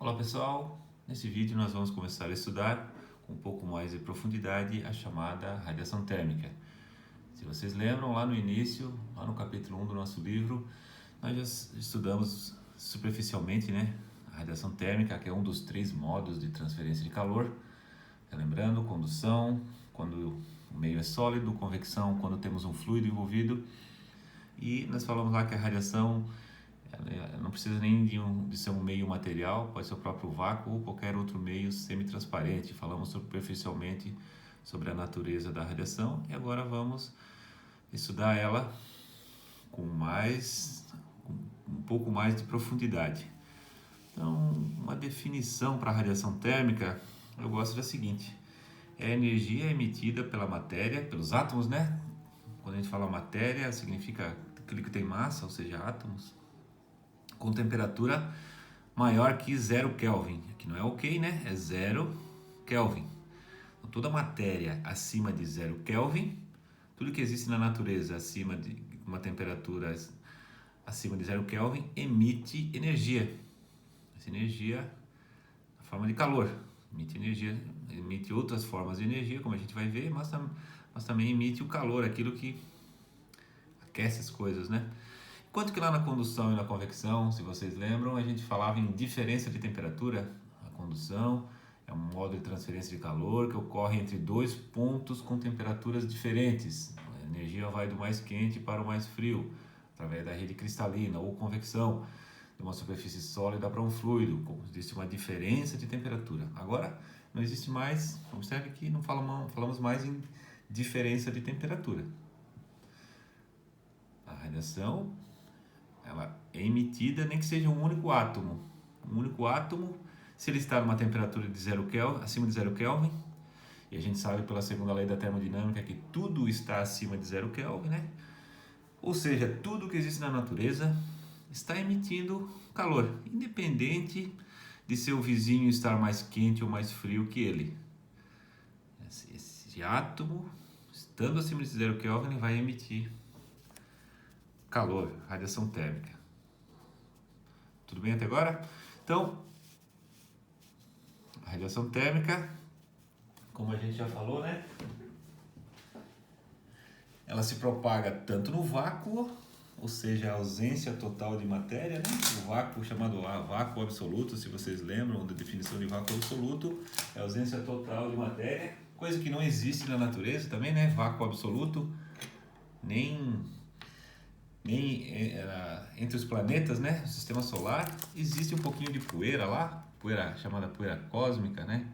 Olá pessoal, nesse vídeo nós vamos começar a estudar com um pouco mais de profundidade a chamada radiação térmica. Se vocês lembram, lá no início, lá no capítulo 1 do nosso livro, nós já estudamos superficialmente, a radiação térmica, que é um dos 3 modos de transferência de calor. Lembrando, condução, quando o meio é sólido, convecção, quando temos um fluido envolvido. E nós falamos lá que a radiação ela não precisa nem de ser um meio material, pode ser o próprio vácuo ou qualquer outro meio semi-transparente. Falamos superficialmente sobre a natureza da radiação e agora vamos estudar ela com um pouco mais de profundidade. Então, uma definição para a radiação térmica, eu gosto da seguinte: é a energia emitida pela matéria, pelos átomos, né? Quando a gente fala matéria, significa aquilo que tem massa, ou seja, átomos, com temperatura maior que 0 Kelvin. Aqui não é ok, né? É 0 Kelvin. Então, toda matéria acima de 0 Kelvin, tudo que existe na natureza acima de uma temperatura acima de 0 Kelvin, emite energia. Essa energia na forma de calor. Emite energia, emite outras formas de energia, como a gente vai ver, mas também emite o calor, aquilo que aquece as coisas, né? Enquanto que lá na condução e na convecção, se vocês lembram, a gente falava em diferença de temperatura. A condução é um modo de transferência de calor que ocorre entre 2 pontos com temperaturas diferentes. A energia vai do mais quente para o mais frio, através da rede cristalina, ou convecção, de uma superfície sólida para um fluido. Existe uma diferença de temperatura. Agora, não existe mais, observe que não falamos mais em diferença de temperatura. A radiação, ela é emitida nem que seja um único átomo. Um único átomo, se ele está numa temperatura de 0 Kelvin, acima de 0 Kelvin, e a gente sabe pela segunda lei da termodinâmica que tudo está acima de 0 Kelvin, né? Ou seja, tudo que existe na natureza está emitindo calor, independente de seu vizinho estar mais quente ou mais frio que ele. Esse átomo, estando acima de 0 Kelvin, vai emitir calor, radiação térmica. Tudo bem até agora? Então, a radiação térmica, como a gente já falou, né? Ela se propaga tanto no vácuo, ou seja, a ausência total de matéria, né? O vácuo, chamado vácuo absoluto, se vocês lembram da definição de vácuo absoluto, é a ausência total de matéria, coisa que não existe na natureza também, né? Vácuo absoluto, nem entre os planetas, né? O sistema solar, existe um pouquinho de poeira lá, poeira chamada poeira cósmica, né?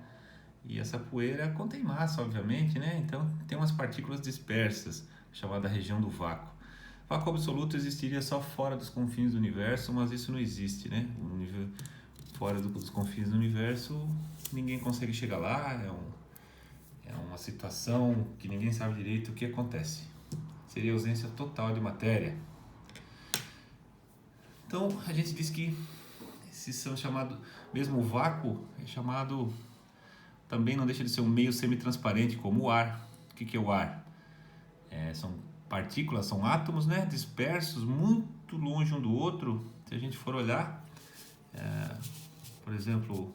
E essa poeira contém massa, obviamente, né? Então tem umas partículas dispersas, chamada região do vácuo. Vácuo absoluto existiria só fora dos confins do universo, mas isso não existe, né? Fora dos confins do universo, ninguém consegue chegar lá, é uma situação que ninguém sabe direito o que acontece. Seria a ausência total de matéria. Então a gente diz que esses são chamados, mesmo o vácuo é chamado, também não deixa de ser um meio semi-transparente, como o ar. O que é o ar? São partículas, são átomos, né, dispersos muito longe um do outro. Se a gente for olhar, por exemplo,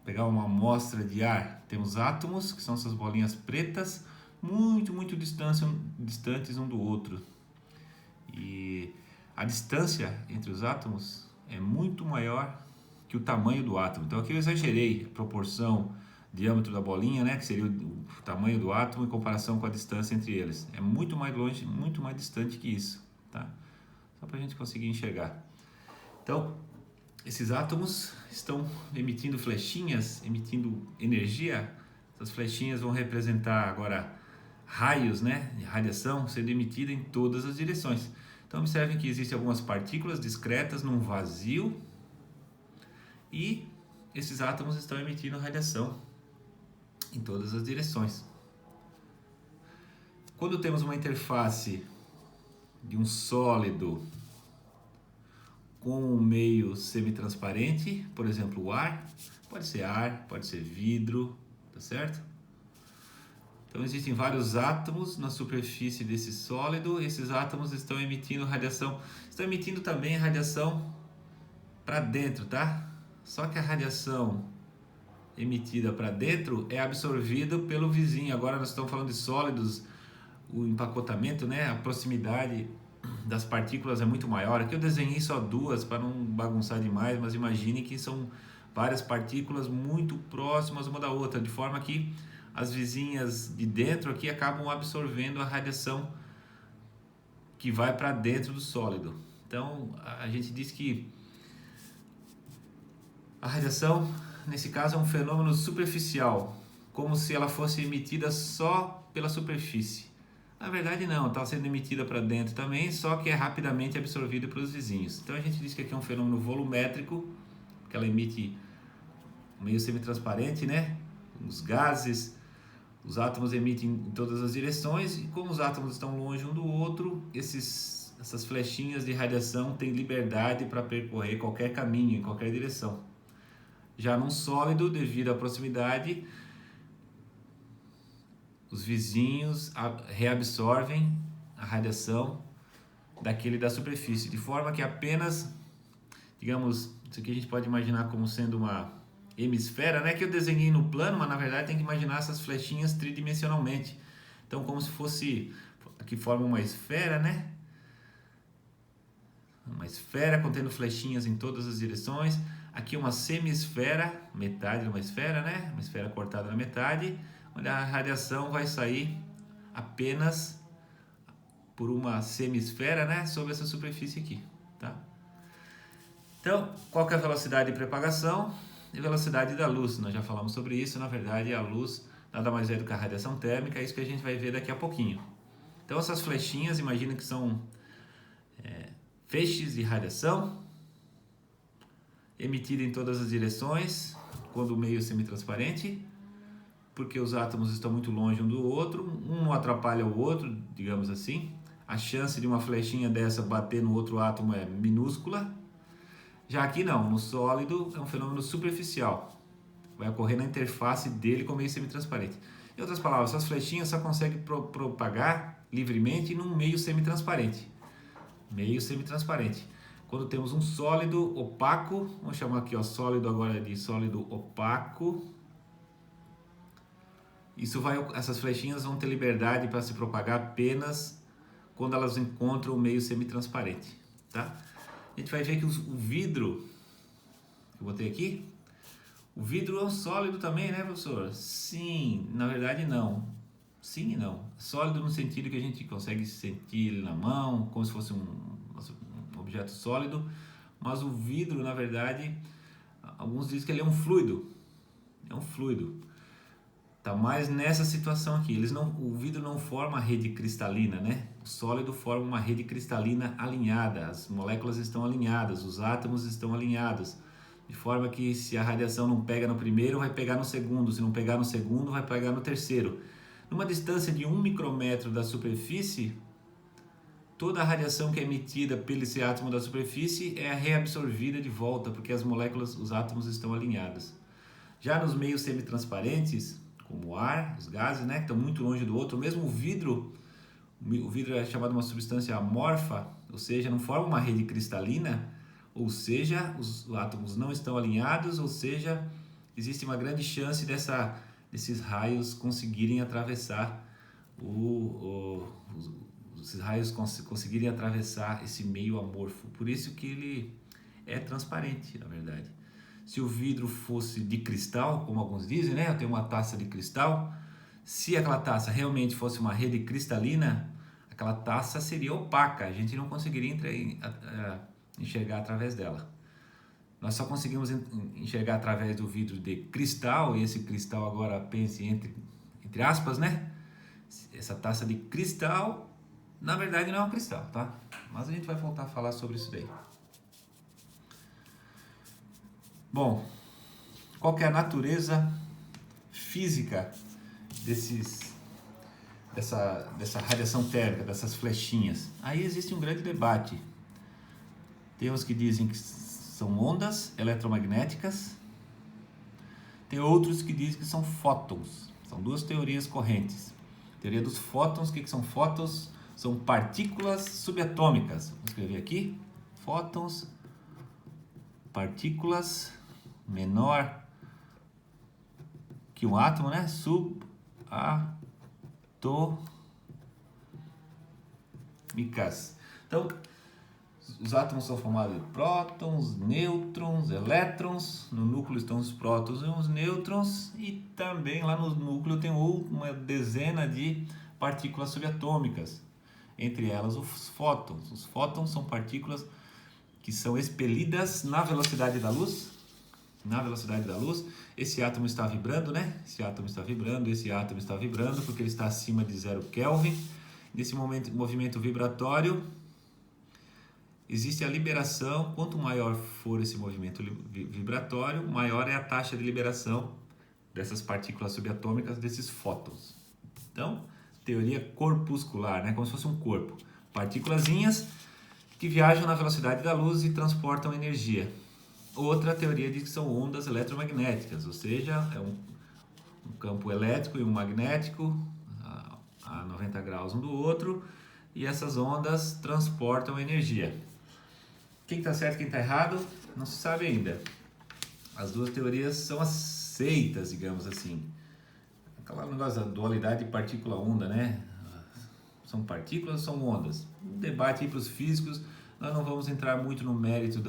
pegar uma amostra de ar, temos átomos, que são essas bolinhas pretas, muito distantes um do outro. E a distância entre os átomos é muito maior que o tamanho do átomo. Então aqui eu exagerei a proporção, diâmetro da bolinha, né, que seria o tamanho do átomo em comparação com a distância entre eles. É muito mais longe, muito mais distante que isso, tá? Só para a gente conseguir enxergar. Então, esses átomos estão emitindo flechinhas, emitindo energia. Essas flechinhas vão representar agora raios, né, de radiação sendo emitida em todas as direções. Então observem que existem algumas partículas discretas num vazio e esses átomos estão emitindo radiação em todas as direções. Quando temos uma interface de um sólido com um meio semi-transparente, por exemplo, o ar, pode ser vidro, tá certo? Então existem vários átomos na superfície desse sólido, esses átomos estão emitindo radiação, estão emitindo também radiação para dentro, tá? Só que a radiação emitida para dentro é absorvida pelo vizinho. Agora nós estamos falando de sólidos, o empacotamento, né? A proximidade das partículas é muito maior. Aqui eu desenhei só duas para não bagunçar demais, mas imagine que são várias partículas muito próximas uma da outra, de forma que as vizinhas de dentro aqui acabam absorvendo a radiação que vai para dentro do sólido. Então a gente diz que a radiação, nesse caso, é um fenômeno superficial, como se ela fosse emitida só pela superfície. Na verdade não, está sendo emitida para dentro também, só que é rapidamente absorvida pelos vizinhos. Então a gente diz que aqui é um fenômeno volumétrico, que ela emite meio semitransparente, né? Os gases, os átomos emitem em todas as direções, e como os átomos estão longe um do outro, essas flechinhas de radiação têm liberdade para percorrer qualquer caminho, em qualquer direção. Já num sólido, devido à proximidade, os vizinhos reabsorvem a radiação daquele da superfície, de forma que apenas, digamos, isso aqui a gente pode imaginar como sendo uma hemisfera, né, que eu desenhei no plano, mas na verdade tem que imaginar essas flechinhas tridimensionalmente. Então, como se fosse, aqui forma uma esfera, né? Uma esfera contendo flechinhas em todas as direções. Aqui uma semisfera, metade de uma esfera, né? Uma esfera cortada na metade, onde a radiação vai sair apenas por uma semisfera, né? Sobre essa superfície aqui, tá? Então, qual que é a velocidade de propagação e velocidade da luz? Nós já falamos sobre isso. Na verdade, a luz nada mais é do que a radiação térmica, é isso que a gente vai ver daqui a pouquinho. Então, essas flechinhas, imagina que são feixes de radiação emitida em todas as direções, quando o meio é semitransparente, porque os átomos estão muito longe um do outro, um não atrapalha o outro, digamos assim. A chance de uma flechinha dessa bater no outro átomo é minúscula. Já aqui não, no sólido é um fenômeno superficial, vai ocorrer na interface dele com o meio semitransparente. Em outras palavras, essas flechinhas só conseguem propagar livremente num meio semitransparente. Meio semitransparente. Quando temos um sólido opaco, vamos chamar aqui o sólido agora de sólido opaco. Essas flechinhas vão ter liberdade para se propagar apenas quando elas encontram o meio semitransparente, tá? A gente vai ver que o vidro, que eu botei aqui, o vidro é um sólido também, né, professor? Sim, na verdade não. Sim e não. Sólido no sentido que a gente consegue sentir ele na mão, como se fosse um objeto sólido, mas o vidro, na verdade, alguns dizem que ele é um fluido. É um fluido. Tá mais nessa situação aqui. O vidro não forma rede cristalina, né? O sólido forma uma rede cristalina alinhada. As moléculas estão alinhadas, os átomos estão alinhados, de forma que se a radiação não pega no primeiro, vai pegar no segundo. Se não pegar no segundo, vai pegar no terceiro. Numa distância de 1 micrômetro da superfície, toda a radiação que é emitida pelo esse átomo da superfície é reabsorvida de volta, porque as moléculas, os átomos estão alinhados. Já nos meios semitransparentes, como o ar, os gases, né, que estão muito longe do outro, mesmo o vidro é chamado de uma substância amorfa, ou seja, não forma uma rede cristalina, ou seja, os átomos não estão alinhados, ou seja, existe uma grande chance desses raios conseguirem atravessar esses raios conseguirem atravessar esse meio amorfo. Por isso que ele é transparente, na verdade. Se o vidro fosse de cristal, como alguns dizem, né? Eu tenho uma taça de cristal. Se aquela taça realmente fosse uma rede cristalina, aquela taça seria opaca. A gente não conseguiria enxergar através dela. Nós só conseguimos enxergar através do vidro de cristal, e esse cristal agora pense entre aspas, né? Essa taça de cristal, na verdade não é um cristal, tá? Mas a gente vai voltar a falar sobre isso daí. Bom, qual que é a natureza física dessa radiação térmica, dessas flechinhas? Aí existe um grande debate. Tem uns que dizem que são ondas eletromagnéticas, tem outros que dizem que são fótons. São duas teorias correntes. Teoria dos fótons. O que são fótons? São partículas subatômicas. Vou escrever aqui. Fótons, partículas menor que um átomo, né? Subatômicas. Então, os átomos são formados de prótons, nêutrons, elétrons. No núcleo estão os prótons e os nêutrons. E também lá no núcleo tem uma dezena de partículas subatômicas. Entre elas os fótons. Os fótons são partículas que são expelidas na velocidade da luz. Na velocidade da luz, esse átomo está vibrando, né? Esse átomo está vibrando porque ele está acima de 0 Kelvin. Nesse movimento vibratório, existe a liberação. Quanto maior for esse movimento vibratório, maior é a taxa de liberação dessas partículas subatômicas, desses fótons. Então, teoria corpuscular, né? Como se fosse um corpo. Partículazinhas que viajam na velocidade da luz e transportam energia. Outra teoria diz que são ondas eletromagnéticas, ou seja, é um campo elétrico e um magnético a 90 graus um do outro, e essas ondas transportam energia. Quem está certo e quem está errado, não se sabe ainda. As duas teorias são aceitas, digamos assim. Aquele negócio da dualidade partícula-onda, né? São partículas ou são ondas? Um debate aí para os físicos. Nós não vamos entrar muito no mérito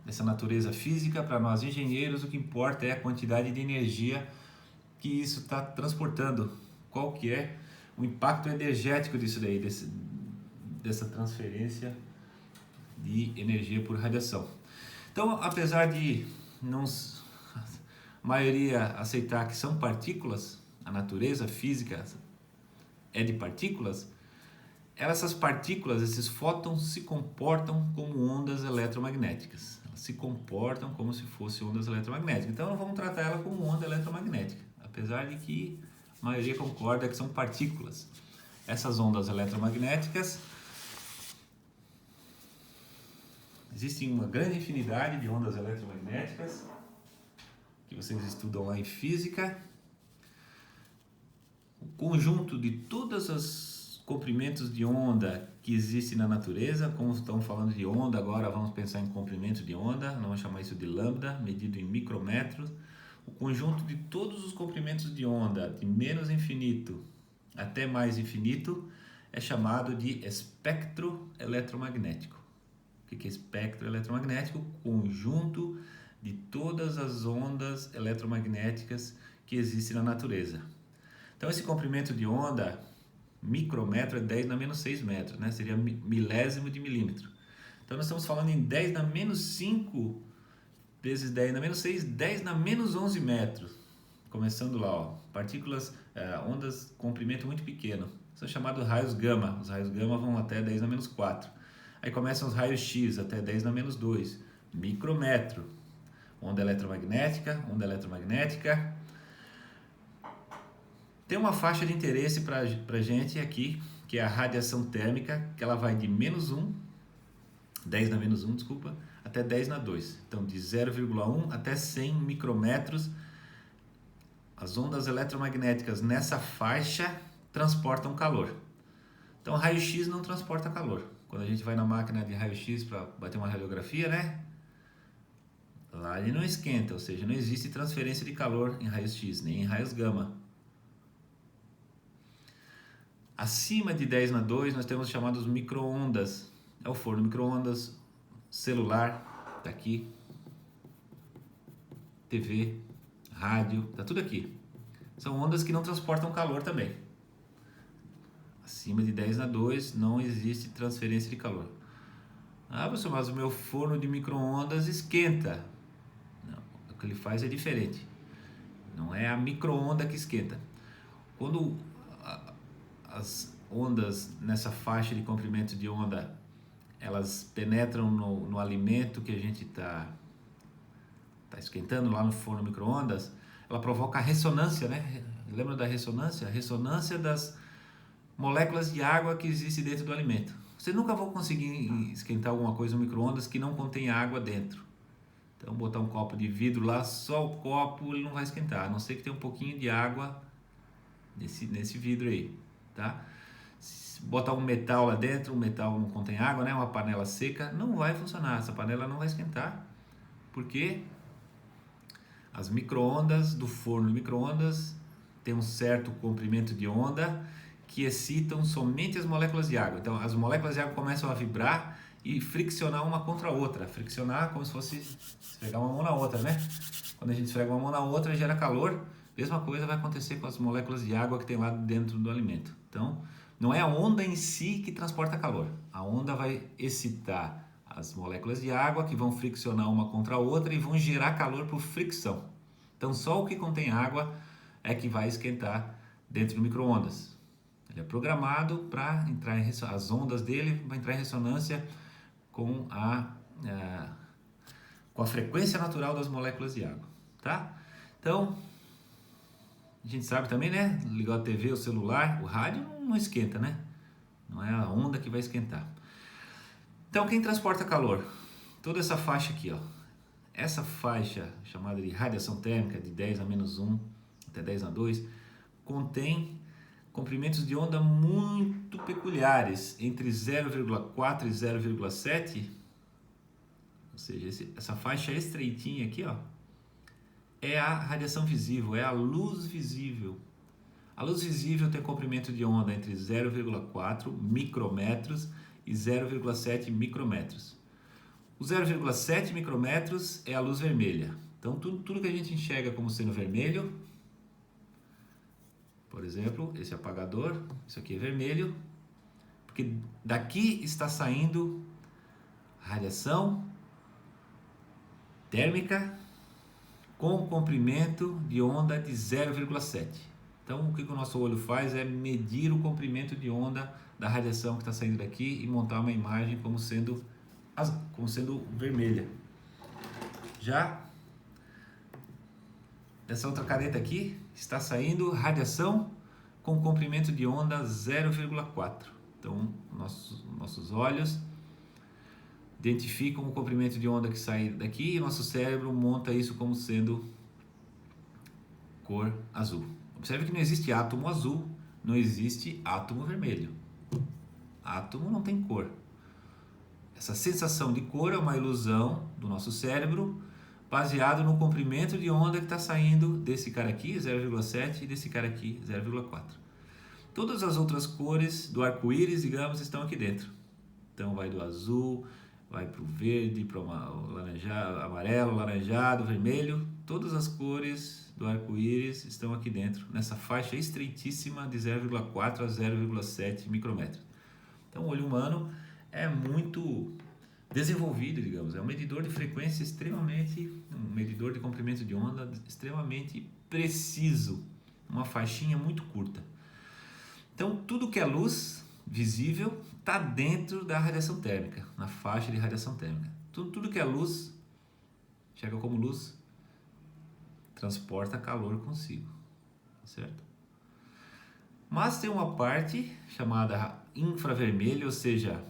dessa natureza física. Para nós engenheiros, o que importa é a quantidade de energia que isso está transportando. Qual que é o impacto energético disso daí, dessa transferência de energia por radiação. Então, apesar de a maioria aceitar que são partículas, a natureza física é de partículas, essas partículas, esses fótons, se comportam como ondas eletromagnéticas. Elas se comportam como se fossem ondas eletromagnéticas. Então, vamos tratar ela como onda eletromagnética, apesar de que a maioria concorda que são partículas. Essas ondas eletromagnéticas, existem uma grande infinidade de ondas eletromagnéticas que vocês estudam lá em física. O conjunto de todos os comprimentos de onda que existem na natureza, como estamos falando de onda, agora vamos pensar em comprimento de onda, vamos chamar isso de lambda, medido em micrômetros. O conjunto de todos os comprimentos de onda, de menos infinito até mais infinito, é chamado de espectro eletromagnético. O que é espectro eletromagnético? Conjunto de todas as ondas eletromagnéticas que existem na natureza. Então, esse comprimento de onda, micrômetro, é 10 na menos 6 metros, né? Seria milésimo de milímetro. Então, nós estamos falando em 10 na menos 5 vezes 10 na menos 6, 10 na menos 11 metros. Começando lá, ó, partículas, ondas, comprimento muito pequeno. São chamados raios gama. Os raios gama vão até 10 na menos 4. Aí começam os raios X até 10 na menos 2. Micrômetro. Onda eletromagnética, onda eletromagnética. Tem uma faixa de interesse para gente aqui, que é a radiação térmica, que ela vai de menos 1, 10 na menos 1, desculpa, até 10 na 2. Então, de 0,1 até 100 micrômetros, as ondas eletromagnéticas nessa faixa transportam calor. Então, raio-x não transporta calor. Quando a gente vai na máquina de raio-x para bater uma radiografia, né? Lá ele não esquenta, ou seja, não existe transferência de calor em raios-x, nem em raios gama. Acima de 10 na 2, nós temos chamados micro-ondas. É o forno micro-ondas, celular, tá aqui, TV, rádio, tá tudo aqui. São ondas que não transportam calor também. Acima de 10 na 2 não existe transferência de calor. Ah, professor, mas o meu forno de micro-ondas esquenta. Não, o que ele faz é diferente. Não é a micro-onda que esquenta. Quando as ondas nessa faixa de comprimento de onda, elas penetram no alimento que a gente está esquentando lá no forno micro-ondas, ela provoca a ressonância, né? Lembra da ressonância? A ressonância das moléculas de água que existem dentro do alimento. Você nunca vai conseguir esquentar alguma coisa no micro-ondas que não contém água dentro. Então, botar um copo de vidro lá, só o copo ele não vai esquentar, a não ser que tenha um pouquinho de água nesse vidro aí. tá? Se botar um metal lá dentro, o metal não contém água, né? Uma panela seca, não vai funcionar, essa panela não vai esquentar, porque as micro-ondas do forno de micro-ondas tem um certo comprimento de onda que excitam somente as moléculas de água. Então, as moléculas de água começam a vibrar e friccionar uma contra a outra. Friccionar como se fosse esfregar uma mão na outra, né? Quando a gente esfrega uma mão na outra, gera calor. Mesma coisa vai acontecer com as moléculas de água que tem lá dentro do alimento. Então, não é a onda em si que transporta calor. A onda vai excitar as moléculas de água que vão friccionar uma contra a outra e vão gerar calor por fricção. Então, só o que contém água é que vai esquentar dentro do micro-ondas. Ele é programado para entrar em as ondas dele vão entrar em ressonância com a frequência natural das moléculas de água, tá? Então, a gente sabe também, né? Ligar a TV, o celular, o rádio não esquenta, né? Não é a onda que vai esquentar. Então, quem transporta calor? Toda essa faixa aqui, ó. Essa faixa chamada de radiação térmica de 10 a menos 1 até 10 a 2 contém comprimentos de onda muito peculiares, entre 0,4 e 0,7, ou seja, essa faixa estreitinha aqui, ó, é a radiação visível, é a luz visível. A luz visível tem comprimento de onda entre 0,4 micrômetros e 0,7 micrômetros. O 0,7 micrômetros é a luz vermelha. Então, tudo que a gente enxerga como sendo vermelho, por exemplo, esse apagador, isso aqui é vermelho, porque daqui está saindo radiação térmica com comprimento de onda de 0,7. Então, o que o nosso olho faz é medir o comprimento de onda da radiação que está saindo daqui e montar uma imagem como sendo vermelha. Já dessa outra careta aqui está saindo radiação com comprimento de onda 0,4. Então, nossos olhos identificam o comprimento de onda que sai daqui e nosso cérebro monta isso como sendo cor azul. Observe que não existe átomo azul, não existe átomo vermelho. Átomo não tem cor. Essa sensação de cor é uma ilusão do nosso cérebro baseado no comprimento de onda que está saindo desse cara aqui, 0,7, e desse cara aqui, 0,4. Todas as outras cores do arco-íris, digamos, estão aqui dentro. Então vai do azul, vai para o verde, para o laranjado, amarelo, laranjado, vermelho. Todas as cores do arco-íris estão aqui dentro, nessa faixa estreitíssima de 0,4 a 0,7 micrômetros. Então o olho humano é muito desenvolvido, digamos, é um medidor de frequência um medidor de comprimento de onda extremamente preciso, uma faixinha muito curta. Então tudo que é luz visível está dentro da radiação térmica, na faixa de radiação térmica. Tudo que é luz, chega como luz, transporta calor consigo, certo? Mas tem uma parte chamada infravermelho, ou seja,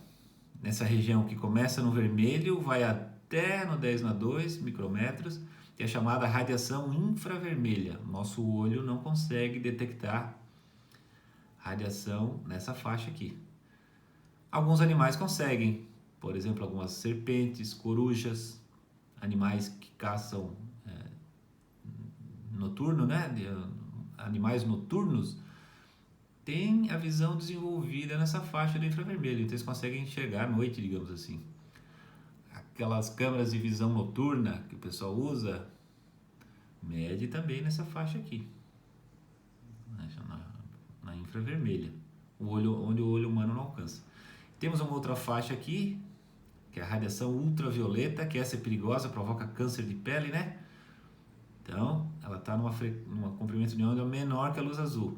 nessa região que começa no vermelho, vai até no 10 na 2 micrômetros, que é chamada radiação infravermelha. Nosso olho não consegue detectar radiação nessa faixa aqui. Alguns animais conseguem, por exemplo, algumas serpentes, corujas, animais que caçam noturno, né? Animais noturnos têm a visão desenvolvida nessa faixa do infravermelho, então eles conseguem enxergar à noite, digamos assim. Aquelas câmeras de visão noturna que o pessoal usa, mede também nessa faixa aqui, na infravermelha, onde o olho humano não alcança. Temos uma outra faixa aqui, que é a radiação ultravioleta, que essa é perigosa, provoca câncer de pele, né? Então, ela está numa comprimento de onda menor que a luz azul.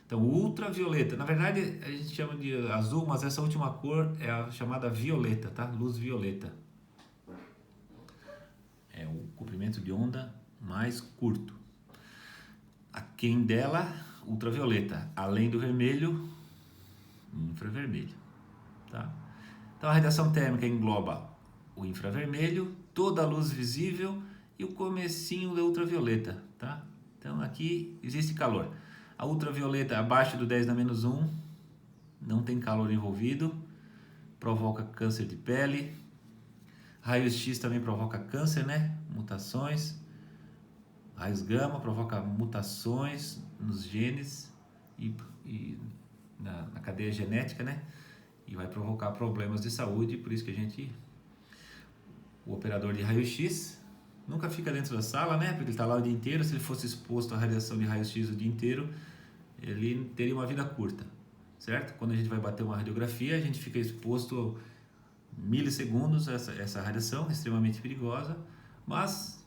Então, ultravioleta, na verdade a gente chama de azul, mas essa última cor é a chamada violeta, tá? Luz violeta. É o comprimento de onda mais curto. Aquém dela, ultravioleta. Além do vermelho, infravermelho, tá? Então, a radiação térmica engloba o infravermelho, toda a luz visível e o comecinho da ultravioleta, tá? Então, aqui existe calor. A ultravioleta abaixo do 10 na menos 1 não tem calor envolvido, provoca câncer de pele. Raios X também provoca câncer, né? Mutações. Raios gama provoca mutações nos genes e na cadeia genética, né? E vai provocar problemas de saúde, por isso que o operador de raio-x nunca fica dentro da sala, né? Porque ele está lá o dia inteiro. Se ele fosse exposto à radiação de raio-x o dia inteiro, ele teria uma vida curta, certo? Quando a gente vai bater uma radiografia, a gente fica exposto milissegundos a essa radiação extremamente perigosa, mas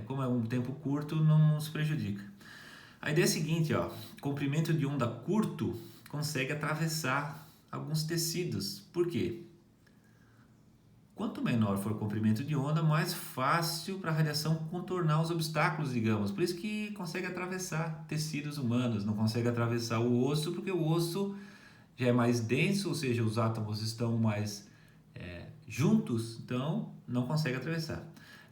como é um tempo curto, não nos prejudica. A ideia é a seguinte, ó, comprimento de onda curto consegue atravessar alguns tecidos. Por quê? Quanto menor for o comprimento de onda, mais fácil para a radiação contornar os obstáculos, digamos. Por isso que consegue atravessar tecidos humanos, não consegue atravessar o osso, porque o osso já é mais denso, ou seja, os átomos estão mais juntos, então não consegue atravessar.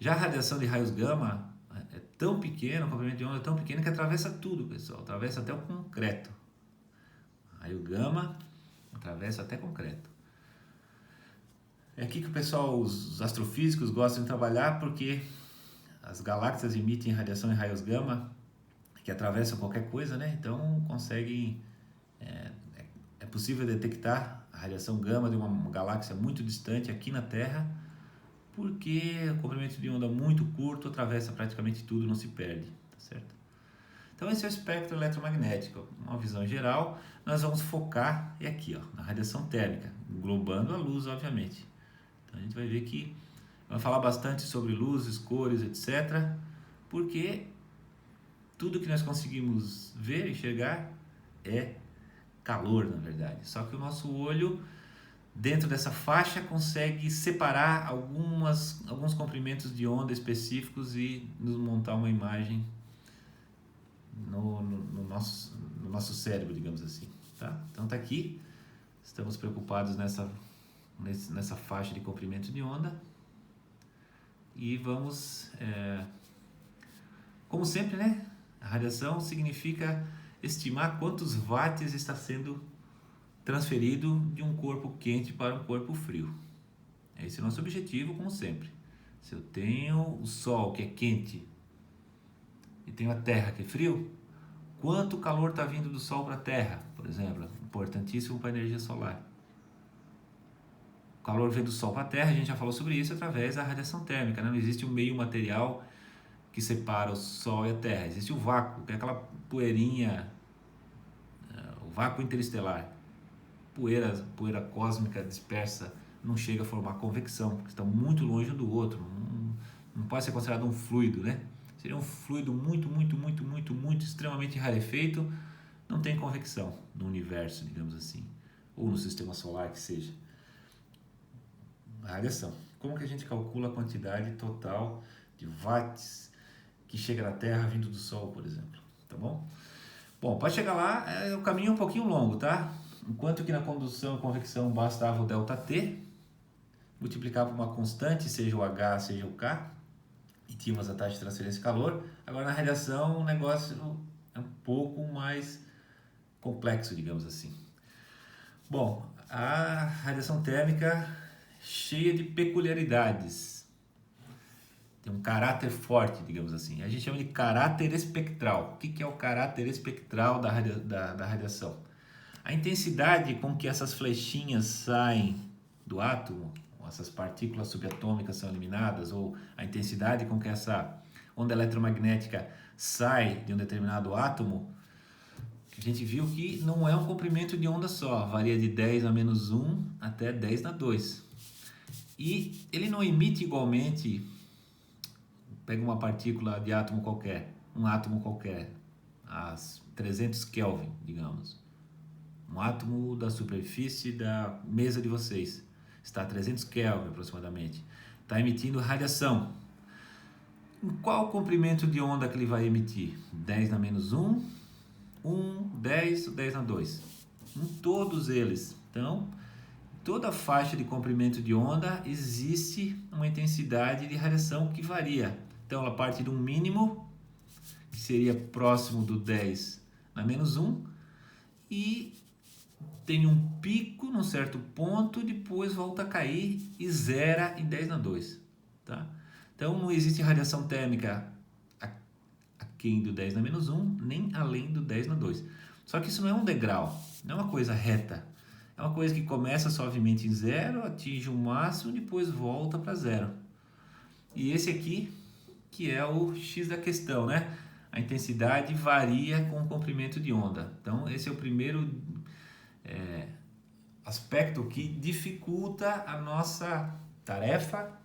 Já a radiação de raios gama é tão pequena, o comprimento de onda é tão pequeno que atravessa tudo, pessoal. Atravessa até o concreto. Raio gama atravessa até concreto. É aqui que o pessoal, os astrofísicos gostam de trabalhar, porque as galáxias emitem radiação em raios gama que atravessam qualquer coisa, né? Então conseguem, é possível detectar a radiação gama de uma galáxia muito distante aqui na Terra, porque o comprimento de onda muito curto atravessa praticamente tudo, não se perde, tá certo? Então esse é o espectro eletromagnético, uma visão geral. Nós vamos focar aqui, ó, na radiação térmica, englobando a luz, obviamente. Então a gente vai ver que vai falar bastante sobre luzes, cores, etc. Porque tudo que nós conseguimos ver, enxergar, é calor, na verdade. Só que o nosso olho, dentro dessa faixa, consegue separar alguns comprimentos de onda específicos e nos montar uma imagem no nosso cérebro, digamos assim, tá? Então tá aqui, estamos preocupados nessa faixa de comprimento de onda e vamos, como sempre, né? A radiação significa estimar quantos watts está sendo transferido de um corpo quente para um corpo frio. Esse é o nosso objetivo, como sempre. Se eu tenho o Sol, que é quente, e tenho a Terra, que é frio, quanto calor está vindo do Sol para a Terra, por exemplo, importantíssimo para a energia solar. O calor vem do Sol para a Terra, a gente já falou sobre isso através da radiação térmica, né? Não existe um meio material que separa o Sol e a Terra, existe o vácuo, que é aquela poeirinha, o vácuo interestelar. Poeira cósmica dispersa, não chega a formar convecção, porque estão muito longe um do outro, não pode ser considerado um fluido, né? Seria um fluido muito extremamente rarefeito, não tem convecção no universo, digamos assim, ou no sistema solar, que seja. A radiação. Como que a gente calcula a quantidade total de watts que chega na Terra vindo do Sol, por exemplo, tá bom? Bom, para chegar lá, o caminho é um pouquinho longo, tá? Enquanto que na condução e convecção bastava o ΔT, multiplicar por uma constante, seja o H, seja o K, e tínhamos a taxa de transferência de calor. Agora na radiação o negócio é um pouco mais complexo, digamos assim. Bom, a radiação térmica cheia de peculiaridades, tem um caráter forte, digamos assim. A gente chama de caráter espectral. O que é o caráter espectral da radiação? A intensidade com que essas flechinhas saem do átomo, essas partículas subatômicas são eliminadas, ou a intensidade com que essa onda eletromagnética sai de um determinado átomo, a gente viu que não é um comprimento de onda só, varia de 10 a menos 1 até 10 na 2. E ele não emite igualmente, pega uma partícula de átomo qualquer, um átomo qualquer, a 300 Kelvin, digamos. Um átomo da superfície da mesa de vocês está a 300 Kelvin aproximadamente, está emitindo radiação. Em qual comprimento de onda que ele vai emitir? 10 na menos 1, 10 ou 10 na 2? Em todos eles. Então, toda a faixa de comprimento de onda existe uma intensidade de radiação que varia. Então, ela parte de um mínimo, que seria próximo do 10 na menos 1, e tem um pico num certo ponto, depois volta a cair e zera em 10 na 2. Tá? Então não existe radiação térmica aquém do 10 na menos 1, nem além do 10 na 2. Só que isso não é um degrau, não é uma coisa reta. É uma coisa que começa suavemente em 0, atinge o máximo e depois volta para 0. E esse aqui, que é o X da questão, né? A intensidade varia com o comprimento de onda. Então, esse é o primeiro aspecto que dificulta a nossa tarefa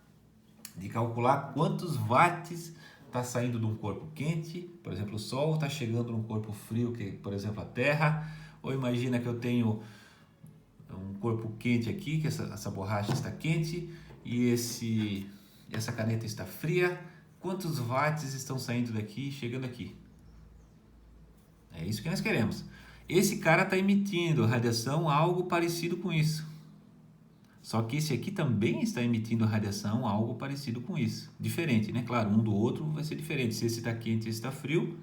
de calcular quantos watts está saindo de um corpo quente. Por exemplo, o Sol está chegando num corpo frio, que por exemplo a Terra. Ou imagina que eu tenho um corpo quente aqui, que essa borracha está quente e essa caneta está fria. Quantos watts estão saindo daqui e chegando aqui? É isso que nós queremos. Esse cara está emitindo radiação algo parecido com isso. Só que esse aqui também está emitindo radiação algo parecido com isso. Diferente, né? Claro, um do outro vai ser diferente. Se esse está quente e esse está frio,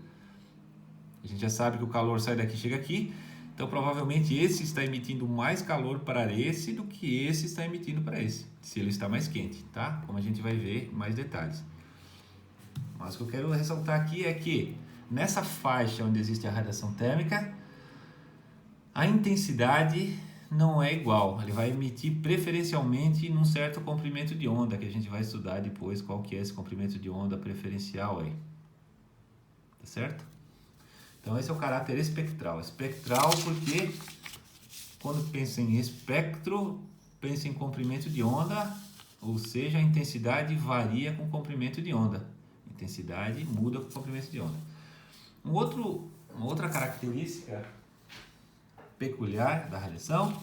a gente já sabe que o calor sai daqui e chega aqui. Então, provavelmente, esse está emitindo mais calor para esse do que esse está emitindo para esse. Se ele está mais quente, tá? Como a gente vai ver mais detalhes. Mas o que eu quero ressaltar aqui é que nessa faixa onde existe a radiação térmica, a intensidade não é igual. Ele vai emitir preferencialmente num certo comprimento de onda, que a gente vai estudar depois qual que é esse comprimento de onda preferencial aí. Tá certo? Então esse é o caráter espectral. Espectral porque quando pensa em espectro, pensa em comprimento de onda, ou seja, a intensidade varia com o comprimento de onda. A intensidade muda com o comprimento de onda. Uma outra característica peculiar da radiação,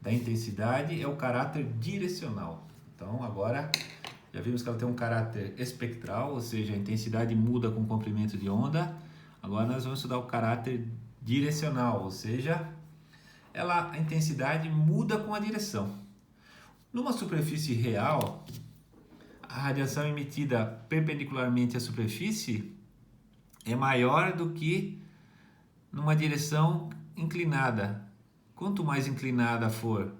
da intensidade, é o caráter direcional. Então agora já vimos que ela tem um caráter espectral, ou seja, a intensidade muda com o comprimento de onda. Agora nós vamos estudar o caráter direcional, ou seja, a intensidade muda com a direção. Numa superfície real, a radiação emitida perpendicularmente à superfície é maior do que numa direção inclinada. Quanto mais inclinada for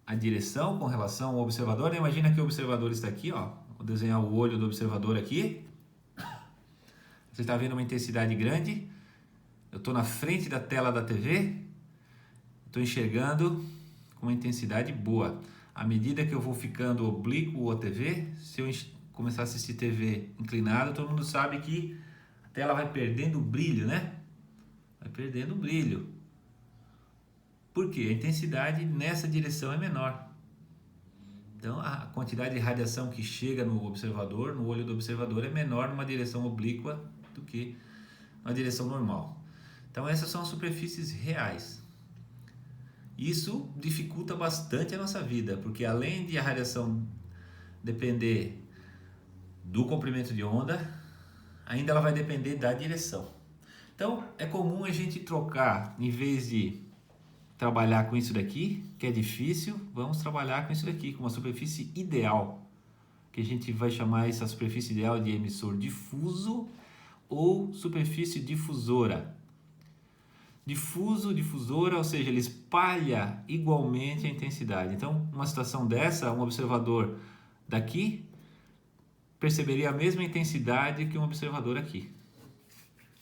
a direção com relação ao observador, né? Imagina que o observador está aqui, ó. Vou desenhar o olho do observador aqui. Você está vendo uma intensidade grande. Eu estou na frente da tela da TV. Estou enxergando com uma intensidade boa. À medida que eu vou ficando oblíquo à TV, se eu começar a assistir TV inclinado, todo mundo sabe que a tela vai perdendo o brilho, né? Vai perdendo o brilho. Por quê? A intensidade nessa direção é menor. Então, a quantidade de radiação que chega no observador, no olho do observador, é menor numa direção oblíqua do que na direção normal. Então, essas são as superfícies reais. Isso dificulta bastante a nossa vida, porque além de a radiação depender do comprimento de onda, ainda ela vai depender da direção. Então, é comum a gente trocar, em vez de trabalhar com isso daqui, que é difícil, vamos trabalhar com isso daqui, com uma superfície ideal, que a gente vai chamar essa superfície ideal de emissor difuso ou superfície difusora. Difuso, difusora, ou seja, ele espalha igualmente a intensidade. Então, numa situação dessa, um observador daqui perceberia a mesma intensidade que um observador aqui.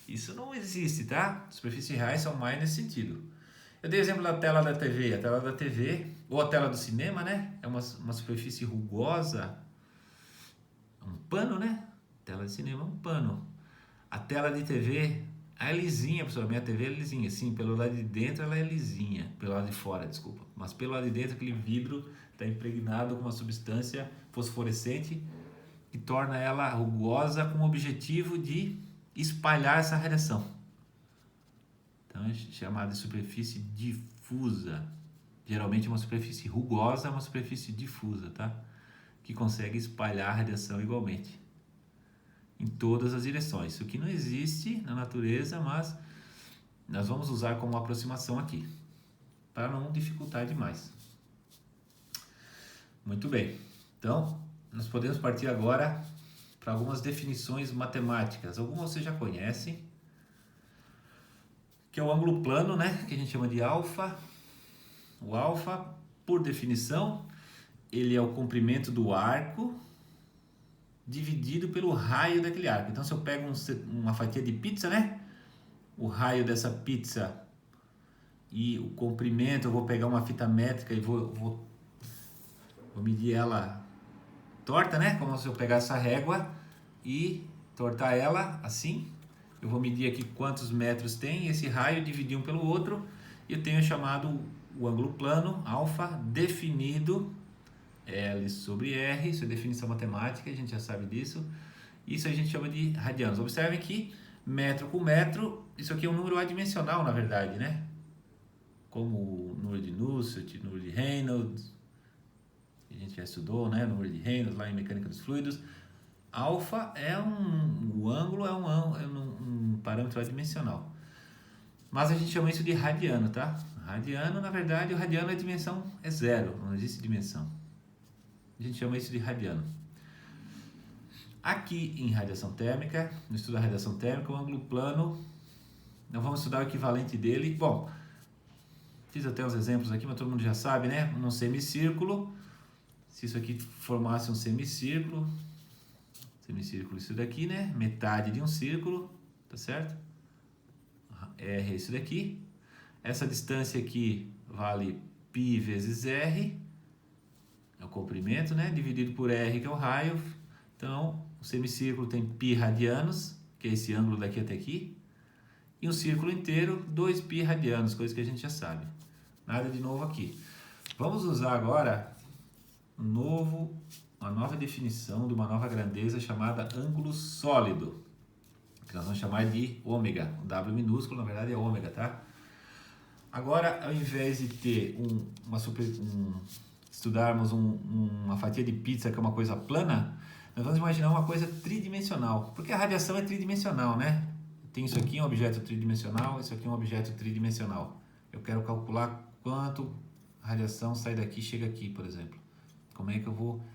Isso não existe, tá? Superfícies reais são mais nesse sentido. Eu dei o exemplo da tela da TV. A tela da TV, ou a tela do cinema, né? É uma superfície rugosa, um pano, né? A tela de cinema é um pano. A tela de TV é lisinha, pessoal. Minha TV é lisinha. Sim, pelo lado de dentro ela é lisinha. Pelo lado de fora, desculpa. Mas pelo lado de dentro aquele vidro está impregnado com uma substância fosforescente que torna ela rugosa com o objetivo de espalhar essa radiação. Então é chamada de superfície difusa. Geralmente uma superfície rugosa é uma superfície difusa, tá? Que consegue espalhar a radiação igualmente em todas as direções. Isso que não existe na natureza, mas nós vamos usar como aproximação aqui, para não dificultar demais. Muito bem. Então, nós podemos partir agora para algumas definições matemáticas. Algumas vocês já conhecem, que é o ângulo plano, né? Que a gente chama de alfa. O alfa, por definição, ele é o comprimento do arco dividido pelo raio daquele arco. Então, se eu pego uma fatia de pizza, né? O raio dessa pizza e o comprimento, eu vou pegar uma fita métrica e vou medir ela torta, né? Como se eu pegar essa régua e tortar ela assim. Eu vou medir aqui quantos metros tem esse raio, dividir um pelo outro, e eu tenho chamado o ângulo plano, alfa, definido L sobre R. Isso é definição matemática, a gente já sabe disso. Isso a gente chama de radianos. Observem que metro com metro, isso aqui é um número adimensional, na verdade, né? Como o número de Nusselt, número de Reynolds, a gente já estudou, né? Número de Reynolds lá em mecânica dos fluidos. Alfa é o ângulo é um parâmetro adimensional. Mas a gente chama isso de radiano, tá? Radiano, na verdade, o radiano a dimensão é zero, não existe dimensão. A gente chama isso de radiano. Aqui em radiação térmica, no estudo da radiação térmica, o ângulo plano, nós vamos estudar o equivalente dele. Bom, fiz até os exemplos aqui, mas todo mundo já sabe, né? Num semicírculo, se isso aqui formasse um semicírculo isso daqui, né? Metade de um círculo, tá certo? R é isso daqui. Essa distância aqui vale π vezes R, é o comprimento, né? Dividido por R, que é o raio. Então, o semicírculo tem π radianos, que é esse ângulo daqui até aqui. E um círculo inteiro, 2π radianos, coisa que a gente já sabe. Nada de novo aqui. Vamos usar agora uma nova definição de uma nova grandeza chamada ângulo sólido, que nós vamos chamar de ômega. O W minúsculo, na verdade, é ômega, tá? Agora, ao invés de ter estudarmos uma fatia de pizza que é uma coisa plana, nós vamos imaginar uma coisa tridimensional, porque a radiação é tridimensional, né? Tem isso aqui, um objeto tridimensional, isso aqui é um objeto tridimensional. Eu quero calcular quanto radiação sai daqui e chega aqui, por exemplo. Como é que eu vou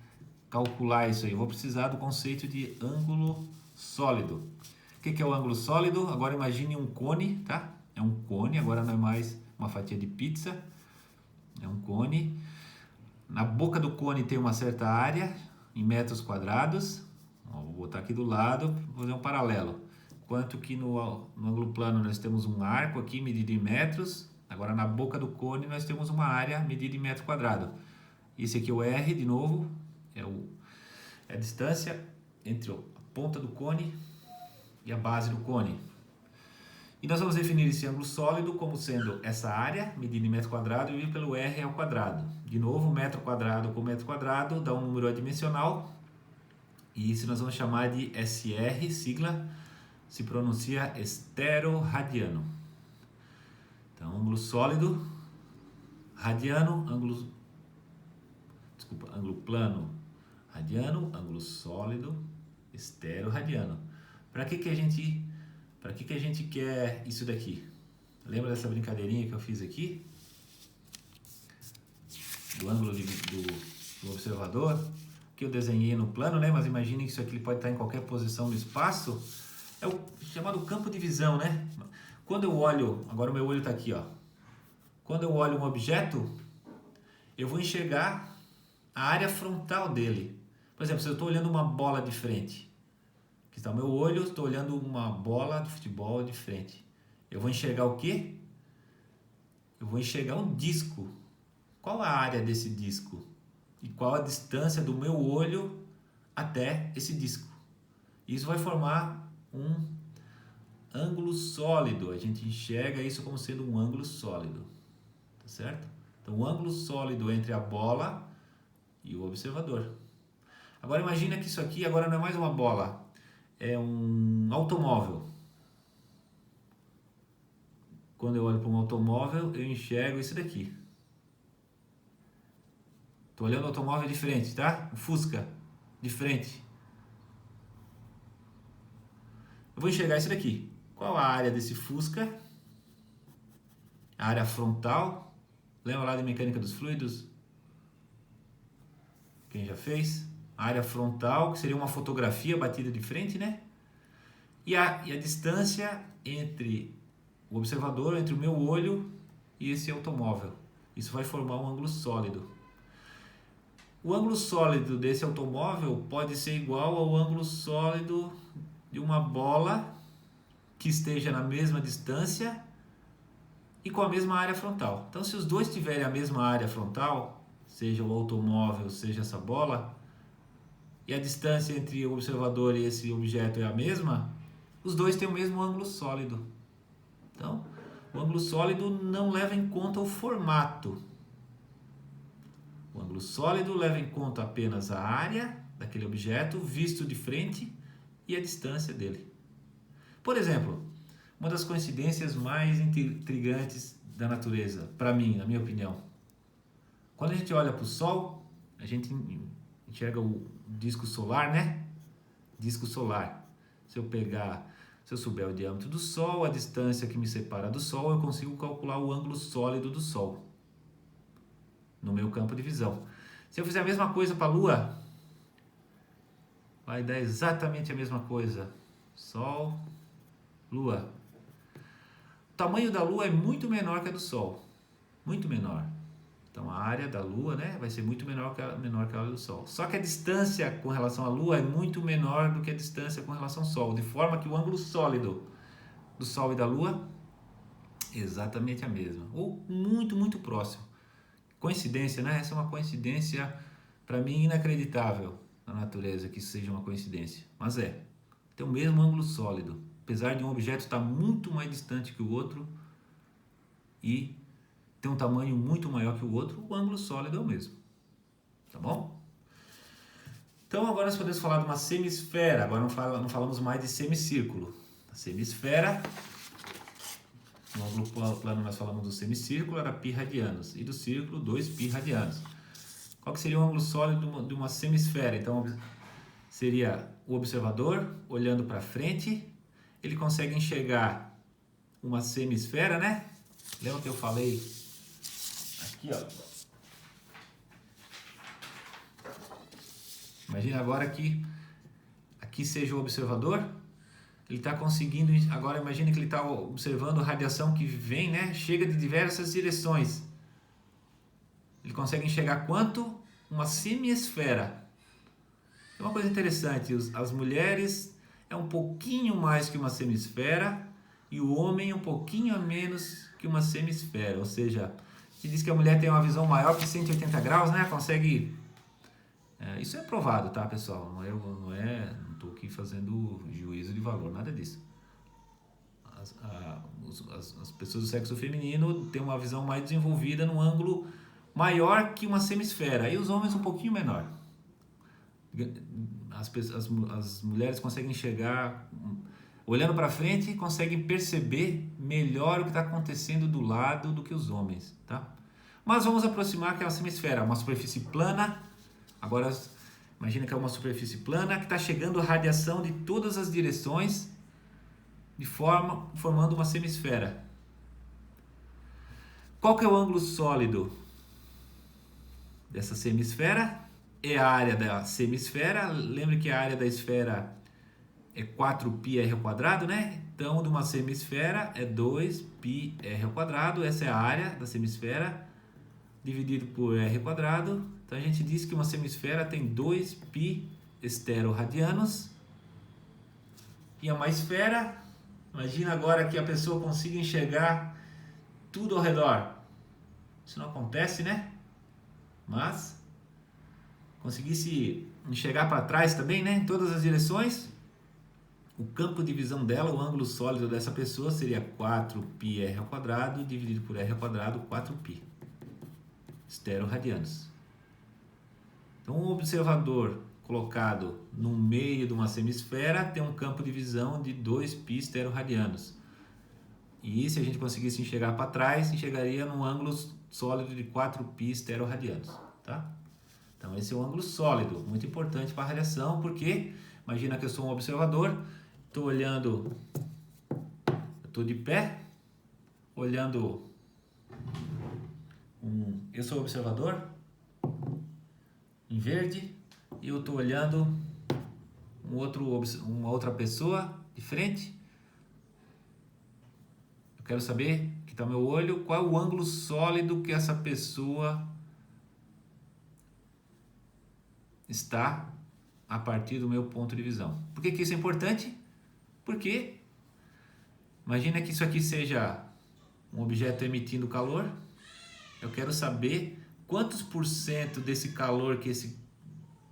calcular isso aí? Eu vou precisar do conceito de ângulo sólido. O que é o ângulo sólido? Agora imagine um cone, tá? É um cone, agora não é mais uma fatia de pizza, é um cone. Na boca do cone tem uma certa área em metros quadrados. Ó, vou botar aqui do lado, vou fazer um paralelo. Enquanto que no ângulo plano nós temos um arco aqui medido em metros, agora na boca do cone nós temos uma área medida em metro quadrado. Esse aqui é o R, de novo, é a distância entre a ponta do cone e a base do cone. E nós vamos definir esse ângulo sólido como sendo essa área medida em metro quadrado e pelo R ao quadrado. De novo, metro quadrado com metro quadrado dá um número adimensional. E isso nós vamos chamar de SR, sigla, se pronuncia esteroradiano. Então, ângulo sólido, radiano, ângulo plano, radiano, ângulo sólido, esteroradiano. Para que a gente quer isso daqui? Lembra dessa brincadeirinha que eu fiz aqui? Do ângulo do observador, que eu desenhei no plano, né? Mas imagine que isso aqui pode estar em qualquer posição no espaço. É o chamado campo de visão, né? Quando eu olho, agora o meu olho está aqui, ó. Quando eu olho um objeto, eu vou enxergar a área frontal dele. Por exemplo, se eu estou olhando uma bola de frente, aqui está o meu olho, estou olhando uma bola de futebol de frente. Eu vou enxergar o quê? Eu vou enxergar um disco. Qual a área desse disco? E qual a distância do meu olho até esse disco? Isso vai formar um ângulo sólido. A gente enxerga isso como sendo um ângulo sólido. Tá certo? Então, o ângulo sólido entre a bola e o observador. Agora imagina que isso aqui agora não é mais uma bola, é um automóvel. Quando eu olho para um automóvel, eu enxergo isso daqui. Estou olhando o automóvel de frente, tá? O Fusca, de frente. Eu vou enxergar isso daqui. Qual a área desse Fusca? A área frontal. Lembra lá de mecânica dos fluidos? Quem já fez? A área frontal, que seria uma fotografia batida de frente, né? E a distância entre o observador entre o meu olho e esse automóvel. Isso vai formar um ângulo sólido. O ângulo sólido desse automóvel pode ser igual ao ângulo sólido de uma bola que esteja na mesma distância e com a mesma área frontal. Então, se os dois tiverem a mesma área frontal, seja o automóvel, seja essa bola, e a distância entre o observador e esse objeto é a mesma, os dois têm o mesmo ângulo sólido. Então, o ângulo sólido não leva em conta o formato. O ângulo sólido leva em conta apenas a área daquele objeto visto de frente e a distância dele. Por exemplo, uma das coincidências mais intrigantes da natureza, para mim, na minha opinião, quando a gente olha para o Sol, a gente enxerga o disco solar, né? Disco solar. Se eu souber o diâmetro do Sol, a distância que me separa do Sol, eu consigo calcular o ângulo sólido do Sol no meu campo de visão. Se eu fizer a mesma coisa para a Lua, vai dar exatamente a mesma coisa. Sol, Lua. O tamanho da Lua é muito menor que a do Sol. Muito menor. Então a área da Lua, né, vai ser muito menor que a área do Sol. Só que a distância com relação à Lua é muito menor do que a distância com relação ao Sol. De forma que o ângulo sólido do Sol e da Lua é exatamente a mesma. Ou muito, muito próximo. Coincidência, né? Essa é uma coincidência, para mim, inacreditável na natureza que isso seja uma coincidência. Mas tem o mesmo ângulo sólido. Apesar de um objeto estar muito mais distante que o outro e ter um tamanho muito maior que o outro, o ângulo sólido é o mesmo. Tá bom? Então agora nós podemos falar de uma semisfera. Agora não falamos mais de semicírculo. A semisfera, no ângulo plano nós falamos do semicírculo, era π radianos, e do círculo 2π radianos. Qual que seria o ângulo sólido de uma semisfera? Então seria o observador olhando para frente, ele consegue enxergar uma semisfera, né? Lembra que eu falei aqui, ó. Imagina agora que aqui seja o observador, ele está conseguindo, agora imagina que ele está observando a radiação que vem, né? Chega de diversas direções. Ele consegue enxergar quanto? Uma semiesfera. É uma coisa interessante, as mulheres é um pouquinho mais que uma semisfera e o homem é um pouquinho a menos que uma semisfera. Ou seja, se diz que a mulher tem uma visão maior que 180 graus, né? Consegue... isso é provado, tá, pessoal? Não estou aqui fazendo juízo de valor, nada disso. As pessoas do sexo feminino têm uma visão mais desenvolvida num ângulo maior que uma semisfera, e os homens um pouquinho menor. As mulheres conseguem enxergar, olhando para frente, conseguem perceber melhor o que está acontecendo do lado do que os homens, tá? Mas vamos aproximar que é uma semisfera, uma superfície plana. Agora imagina que é uma superfície plana que está chegando a radiação de todas as direções, formando uma semisfera. Qual que é o ângulo sólido dessa semisfera? É a área da semisfera. Lembre que a área da esfera é 4πr ao quadrado, né? Então, de uma semisfera é 2πr ao quadrado. Essa é a área da semisfera, dividido por r quadrado. Então, a gente diz que uma semisfera tem 2π esteroradianos. E uma esfera, imagina agora que a pessoa consiga enxergar tudo ao redor. Isso não acontece, né? Mas conseguisse enxergar para trás também, né? Em todas as direções. O campo de visão dela, o ângulo sólido dessa pessoa seria 4πr ao quadrado dividido por r ao quadrado, 4π esteroradianos. Então, um observador colocado no meio de uma semisfera tem um campo de visão de 2π esteroradianos. E se a gente conseguisse enxergar para trás, enxergaria num ângulo sólido de 4π esteroradianos, tá? Então esse é o ângulo sólido, muito importante para a radiação, porque imagina que eu sou um observador, estou olhando, estou de pé, olhando, eu sou o observador, em verde, e eu estou olhando uma outra pessoa de frente. quero saber que está o meu olho, qual é o ângulo sólido que essa pessoa está a partir do meu ponto de visão. Por que isso é importante? Porque imagina que isso aqui seja um objeto emitindo calor. Eu quero saber quantos por cento desse calor que esse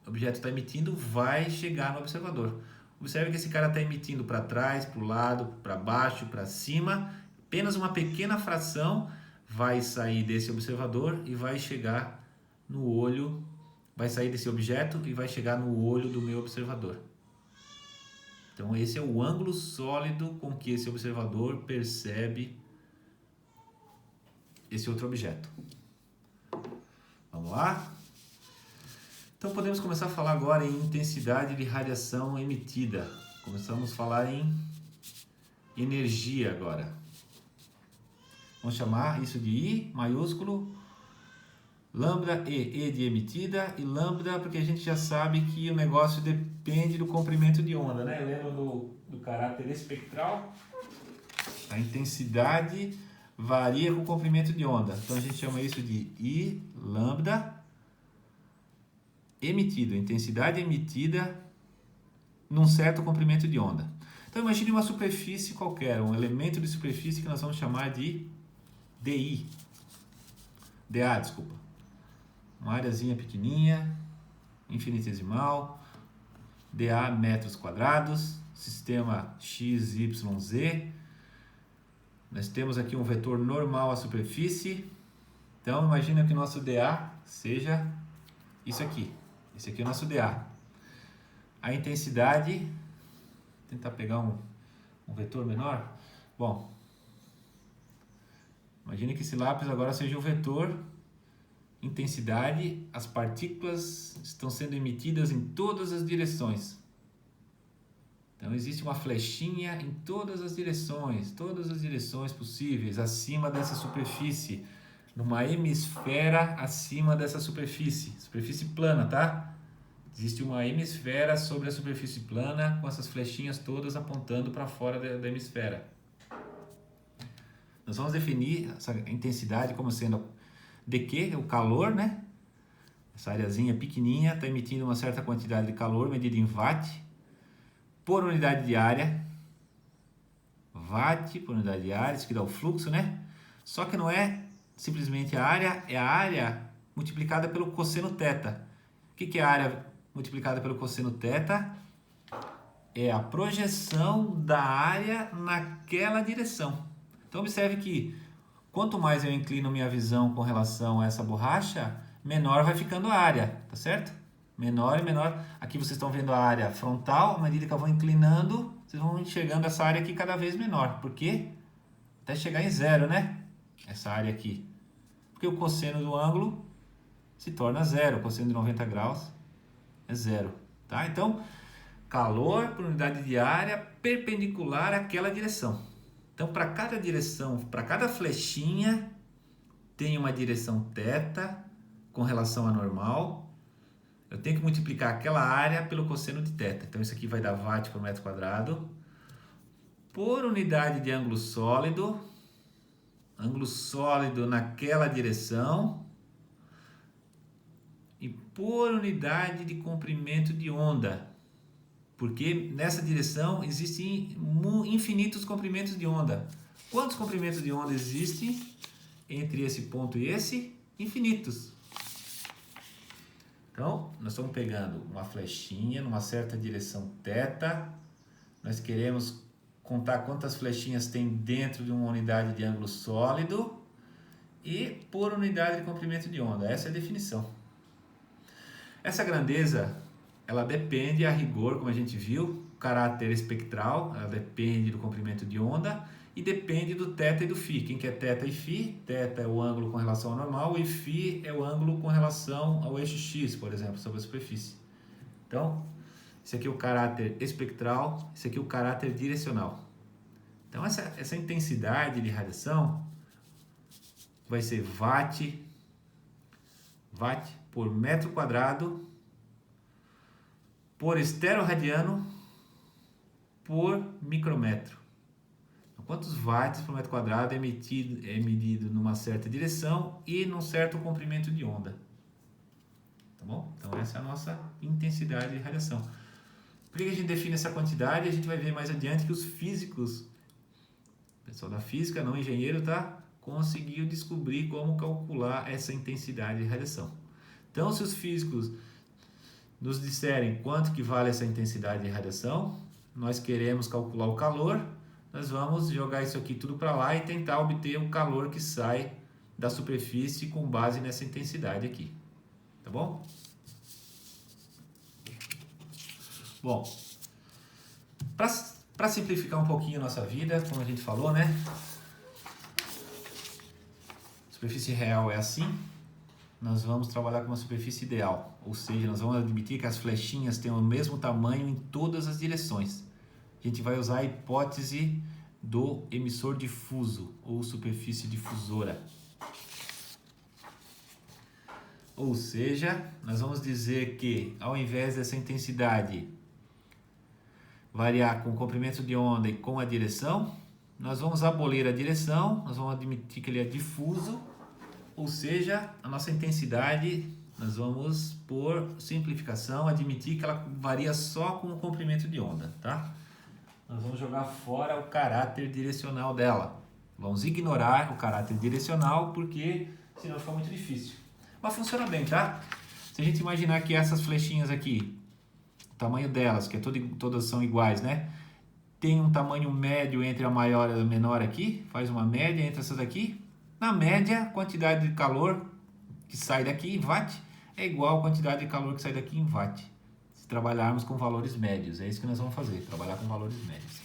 objeto está emitindo vai chegar no observador. Observe que esse cara está emitindo para trás, para o lado, para baixo, para cima. Apenas uma pequena fração vai sair desse observador e vai chegar no olho, vai sair desse objeto e vai chegar no olho do meu observador. Então esse é o ângulo sólido com que esse observador percebe esse outro objeto. Vamos lá? Então podemos começar a falar agora em intensidade de radiação emitida. Começamos a falar em energia agora. Vamos chamar isso de I maiúsculo, lambda E de emitida, e lambda porque a gente já sabe que o negócio depende do comprimento de onda, né? Lembra do caráter espectral? A intensidade varia com o comprimento de onda. Então a gente chama isso de I lambda emitido, intensidade emitida num certo comprimento de onda. Então imagine uma superfície qualquer, um elemento de superfície que nós vamos chamar de DA, desculpa. Uma areazinha pequenininha, infinitesimal, DA metros quadrados, sistema XYZ. Nós temos aqui um vetor normal à superfície. Então imagina que nosso DA seja isso aqui. Esse aqui é o nosso DA. A intensidade, vou tentar pegar um vetor menor. Bom, imagine que esse lápis agora seja um vetor. Intensidade, as partículas estão sendo emitidas em todas as direções. Então existe uma flechinha em todas as direções possíveis, acima dessa superfície. Numa hemisfera acima dessa superfície plana, tá? Existe uma hemisfera sobre a superfície plana com essas flechinhas todas apontando para fora da hemisfera. Nós vamos definir essa intensidade como sendo dQ, o calor, né? Essa areazinha pequenininha está emitindo uma certa quantidade de calor medida em watt por unidade de área. Watt por unidade de área, isso que dá o fluxo, né? Só que não é simplesmente a área, é a área multiplicada pelo cosseno θ. O que é a área multiplicada pelo cosseno θ? É a projeção da área naquela direção. Então observe que quanto mais eu inclino minha visão com relação a essa borracha, menor vai ficando a área, tá certo? Menor e menor. Aqui vocês estão vendo a área frontal, à medida que eu vou inclinando, vocês vão enxergando essa área aqui cada vez menor. Por quê? Até chegar em zero, né? Essa área aqui. Porque o cosseno do ângulo se torna zero. O cosseno de 90 graus é zero. Tá? Então, calor por unidade de área perpendicular àquela direção. Então, para cada direção, para cada flechinha, tem uma direção θ com relação à normal. Eu tenho que multiplicar aquela área pelo cosseno de θ. Então, isso aqui vai dar watt por metro quadrado. Por unidade de ângulo sólido naquela direção, e por unidade de comprimento de onda, porque nessa direção existem infinitos comprimentos de onda. Quantos comprimentos de onda existem entre esse ponto e esse? Infinitos. Então, nós estamos pegando uma flechinha numa certa direção θ, nós queremos contar quantas flechinhas tem dentro de uma unidade de ângulo sólido e por unidade de comprimento de onda. Essa é a definição. Essa grandeza, ela depende a rigor, como a gente viu, o caráter espectral, ela depende do comprimento de onda e depende do θ e do φ. Quem que é θ e φ? θ é o ângulo com relação ao normal e φ é o ângulo com relação ao eixo x, por exemplo, sobre a superfície. Então, esse aqui é o caráter espectral, esse aqui é o caráter direcional. Então, essa intensidade de radiação vai ser watt por metro quadrado por estero-radiano por micrômetro. Quantos watts por metro quadrado é medido numa certa direção e num certo comprimento de onda. Tá bom? Então essa é a nossa intensidade de radiação. Por que a gente define essa quantidade? A gente vai ver mais adiante que os físicos, o pessoal da física, não engenheiro, tá? Conseguiu descobrir como calcular essa intensidade de radiação. Então, se os físicos nos disserem quanto que vale essa intensidade de radiação, nós queremos calcular o calor, nós vamos jogar isso aqui tudo para lá e tentar obter o calor que sai da superfície com base nessa intensidade aqui. Tá bom? Bom, para simplificar um pouquinho a nossa vida, como a gente falou, né? Superfície real é assim. Nós vamos trabalhar com uma superfície ideal, ou seja, nós vamos admitir que as flechinhas tenham o mesmo tamanho em todas as direções. A gente vai usar a hipótese do emissor difuso, ou superfície difusora. Ou seja, nós vamos dizer que ao invés dessa intensidade variar com o comprimento de onda e com a direção, nós vamos abolir a direção, nós vamos admitir que ele é difuso, ou seja, a nossa intensidade, nós vamos, por simplificação, admitir que ela varia só com o comprimento de onda, tá? Nós vamos jogar fora o caráter direcional dela. Vamos ignorar o caráter direcional, porque senão fica muito difícil. Mas funciona bem, tá? Se a gente imaginar que essas flechinhas aqui, o tamanho delas, que todas são iguais, né? Tem um tamanho médio entre a maior e a menor aqui, faz uma média entre essas aqui. Na média, a quantidade de calor que sai daqui em watt é igual à quantidade de calor que sai daqui em watt. Se trabalharmos com valores médios, é isso que nós vamos fazer, trabalhar com valores médios.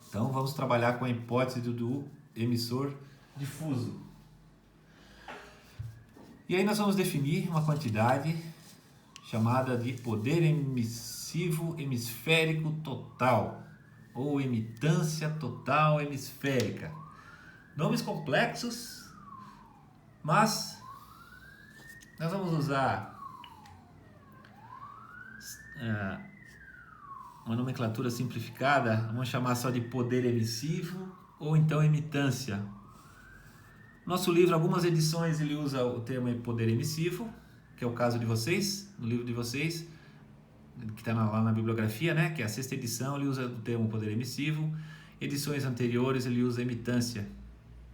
Então vamos trabalhar com a hipótese do emissor difuso. E aí nós vamos definir uma quantidade chamada de poder emissivo hemisférico total, ou emitância total hemisférica. Nomes complexos, mas nós vamos usar uma nomenclatura simplificada, vamos chamar só de poder emissivo ou então emitância. Nosso livro, algumas edições, ele usa o termo poder emissivo, que é o caso de vocês, no livro de vocês, que está lá na bibliografia, né? Que é a 6ª edição, ele usa o termo poder emissivo. Edições anteriores ele usa emitância.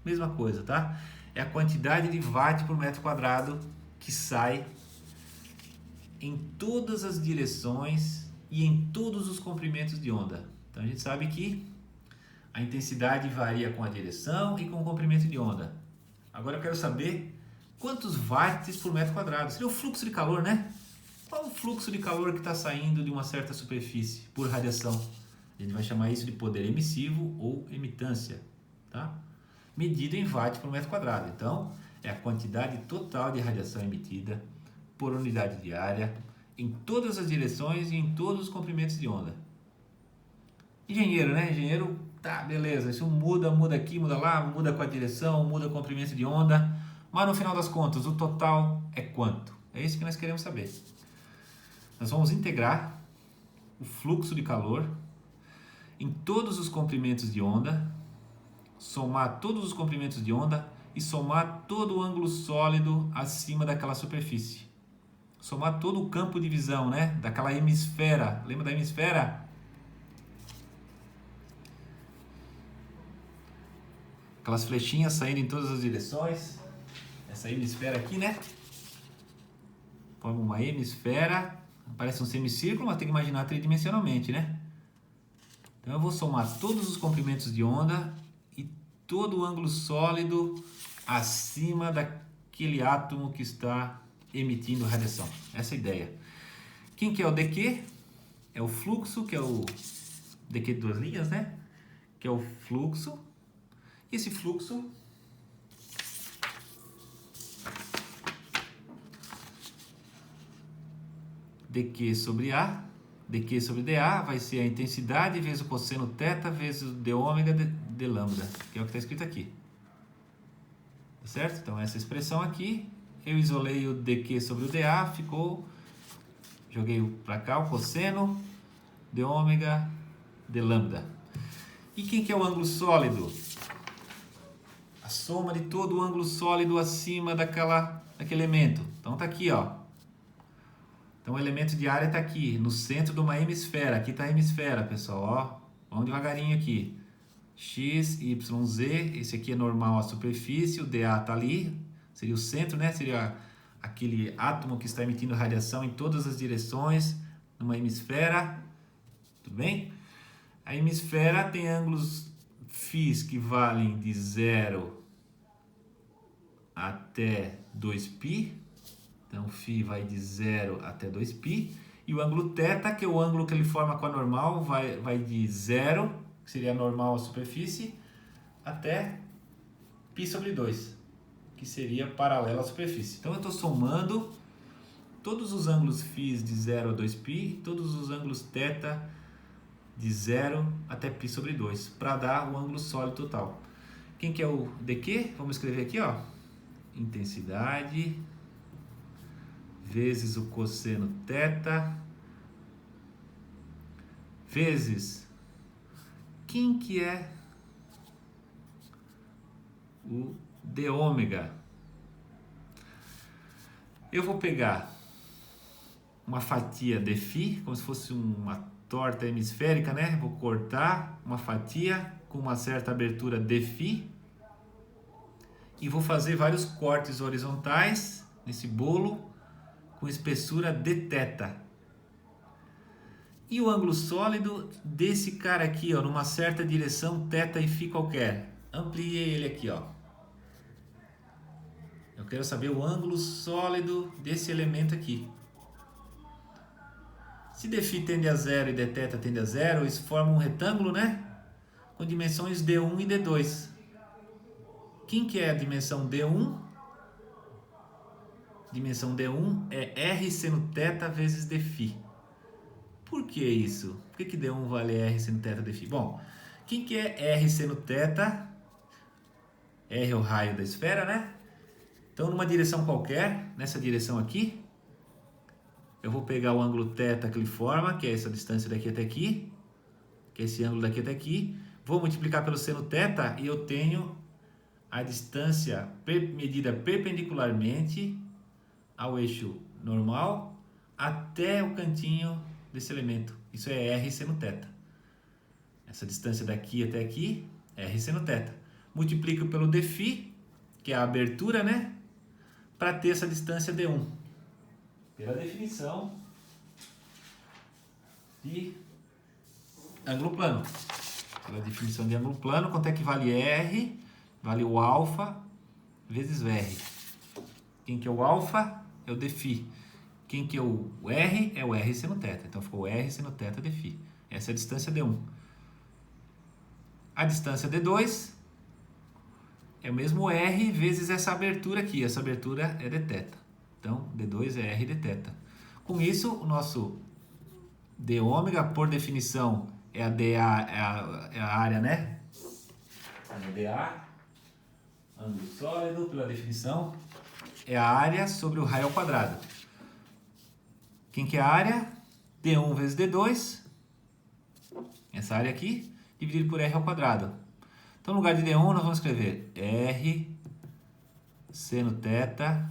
Mesma coisa, tá? É a quantidade de watt por metro quadrado que sai em todas as direções e em todos os comprimentos de onda. Então a gente sabe que a intensidade varia com a direção e com o comprimento de onda. Agora eu quero saber quantos watts por metro quadrado. Seria o fluxo de calor, né? Qual o fluxo de calor que está saindo de uma certa superfície por radiação? A gente vai chamar isso de poder emissivo ou emitância, tá? Medido em watt por metro quadrado. Então, é a quantidade total de radiação emitida por unidade de área em todas as direções e em todos os comprimentos de onda. Engenheiro, né? Engenheiro, tá, beleza. Isso muda aqui, muda lá, muda com a direção, muda o comprimento de onda. Mas no final das contas, o total é quanto? É isso que nós queremos saber. Nós vamos integrar o fluxo de calor em todos os comprimentos de onda, somar todos os comprimentos de onda e somar todo o ângulo sólido acima daquela superfície. Somar todo o campo de visão, né? Daquela hemisfera. Lembra da hemisfera? Aquelas flechinhas saindo em todas as direções. Essa hemisfera aqui, né? Forma uma hemisfera. Parece um semicírculo, mas tem que imaginar tridimensionalmente, né? Então eu vou somar todos os comprimentos de onda e todo o ângulo sólido acima daquele átomo que está emitindo radiação. Essa é a ideia. Quem que é o dq? É o fluxo, que é o dq de 2 linhas, né? Que é o fluxo. E esse fluxo dq sobre A, dq sobre dA vai ser a intensidade vezes o cosseno θ vezes o d ômega de lambda, que é o que está escrito aqui. Tá certo? Então essa expressão aqui, eu isolei o dq sobre o dA, ficou, joguei para cá o cosseno d ômega de lambda. E quem que é o ângulo sólido? A soma de todo o ângulo sólido acima daquele elemento. Então tá aqui, ó. Então o elemento de área está aqui, no centro de uma hemisfera. Aqui está a hemisfera, pessoal, ó. Vamos devagarinho aqui. X, Y, Z. Esse aqui é normal a superfície, o dA está ali. Seria o centro, né? Seria aquele átomo que está emitindo radiação em todas as direções, numa hemisfera. Tudo bem? A hemisfera tem ângulos φ que valem de 0 até 2π. Então, φ vai de 0 até 2π. E o ângulo θ, que é o ângulo que ele forma com a normal, vai de 0, que seria a normal à superfície, até π sobre 2, que seria paralelo à superfície. Então, eu estou somando todos os ângulos φ de 0 a 2π, todos os ângulos θ de 0 até π sobre 2, para dar o ângulo sólido total. Quem que é o dq? Vamos escrever aqui, ó. Intensidade vezes o cosseno θ vezes quem que é o d ômega. Eu vou pegar uma fatia de φ, como se fosse uma torta hemisférica, né? Vou cortar uma fatia com uma certa abertura de φ e vou fazer vários cortes horizontais nesse bolo com espessura de θ. E o ângulo sólido desse cara aqui, ó, numa certa direção, θ e φ qualquer. Ampliei ele aqui, ó. Eu quero saber o ângulo sólido desse elemento aqui. Se dφ tende a 0 e dθ tende a 0, isso forma um retângulo, né? Com dimensões d1 e d2. Quem que é a dimensão d1? Dimensão d1 é r seno θ vezes dφ. Por que isso? Por que d1 vale r seno θ dφ? Bom, quem que é r seno θ? R é o raio da esfera, né? Então, numa direção qualquer, nessa direção aqui, eu vou pegar o ângulo θ que ele forma, que é essa distância daqui até aqui, que é esse ângulo daqui até aqui, vou multiplicar pelo seno θ e eu tenho a distância medida perpendicularmente ao eixo normal até o cantinho desse elemento. Isso é r seno θ. Essa distância daqui até aqui é r seno θ. Multiplico pelo dφ, que é a abertura, né? Para ter essa distância d1. Pela definição de ângulo plano. Pela definição de ângulo plano, quanto é que vale r? Vale o alfa vezes r. Quem que é o alfa? É o dφ. Quem que é o r? É o r seno θ. Então ficou r seno θ dφ. Essa é a distância d1. A distância d2 é o mesmo r vezes essa abertura aqui. Essa abertura é dθ. Então d2 é r dθ. Com isso, o nosso d ômega, por definição, é a dA, é a área, né? É dA, ângulo sólido, pela definição, é a área sobre o raio ao quadrado. Quem que é a área? d1 vezes d2, essa área aqui, dividido por r ao quadrado. Então, no lugar de d1, nós vamos escrever r seno θ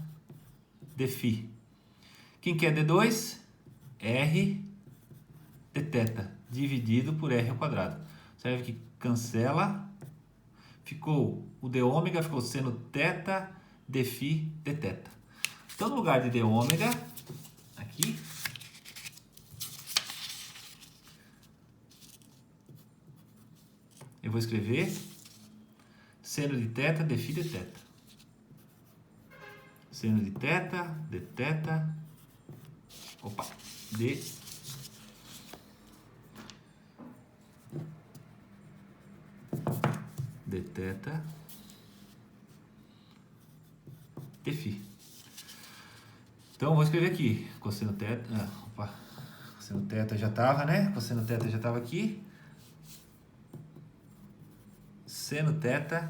dφ. Quem que é d2? r dθ, dividido por r ao quadrado. Observe que cancela. Ficou o d ômega, ficou seno θ dφ dθ. Então, no lugar de d ômega, aqui, eu vou escrever seno de θ dφ dθ. Seno de θ dθ, opa, dθ dφ. Então, vou escrever aqui, cosseno θ, cosseno θ já estava, né? Cosseno θ já estava aqui. Seno θ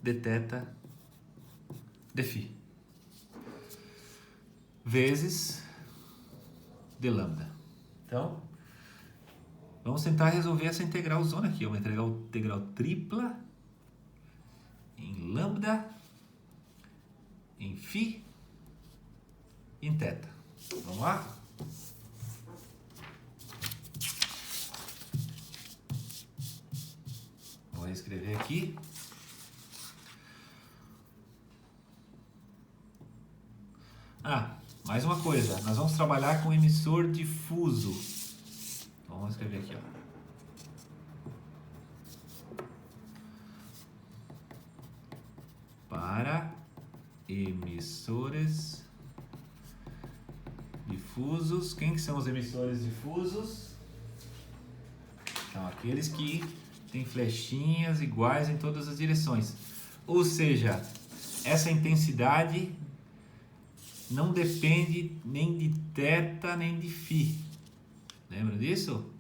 dθ dφ vezes d lambda. Então, Vamos tentar resolver essa integral zona aqui, uma integral tripla em lambda, em φ, em θ. Vamos lá? Vou reescrever aqui. Mais uma coisa, nós vamos trabalhar com emissor difuso. Então, vamos escrever aqui, ó. Para emissores difusos. Quem que são os emissores difusos? São aqueles que têm flechinhas iguais em todas as direções. Ou seja, essa intensidade não depende nem de θ nem de φ. Lembra disso?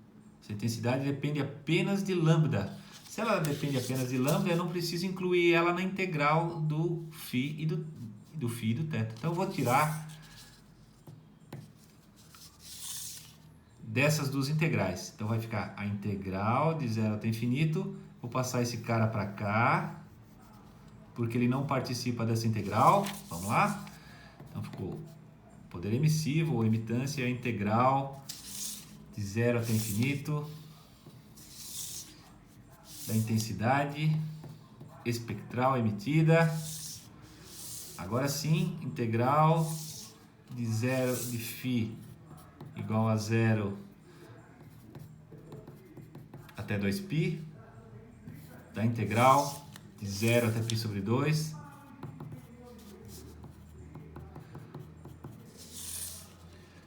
Essa intensidade depende apenas de lambda. Se ela depende apenas de lambda, eu não preciso incluir ela na integral do φ e do φ e do θ. Então eu vou tirar dessas duas integrais. Então vai ficar a integral de 0 até infinito. Vou passar esse cara para cá, porque ele não participa dessa integral. Vamos lá? Então ficou poder emissivo ou emitância integral de 0 até infinito da intensidade espectral emitida. Agora sim, integral de 0 de φ igual a 0 até 2π da integral de 0 até π sobre 2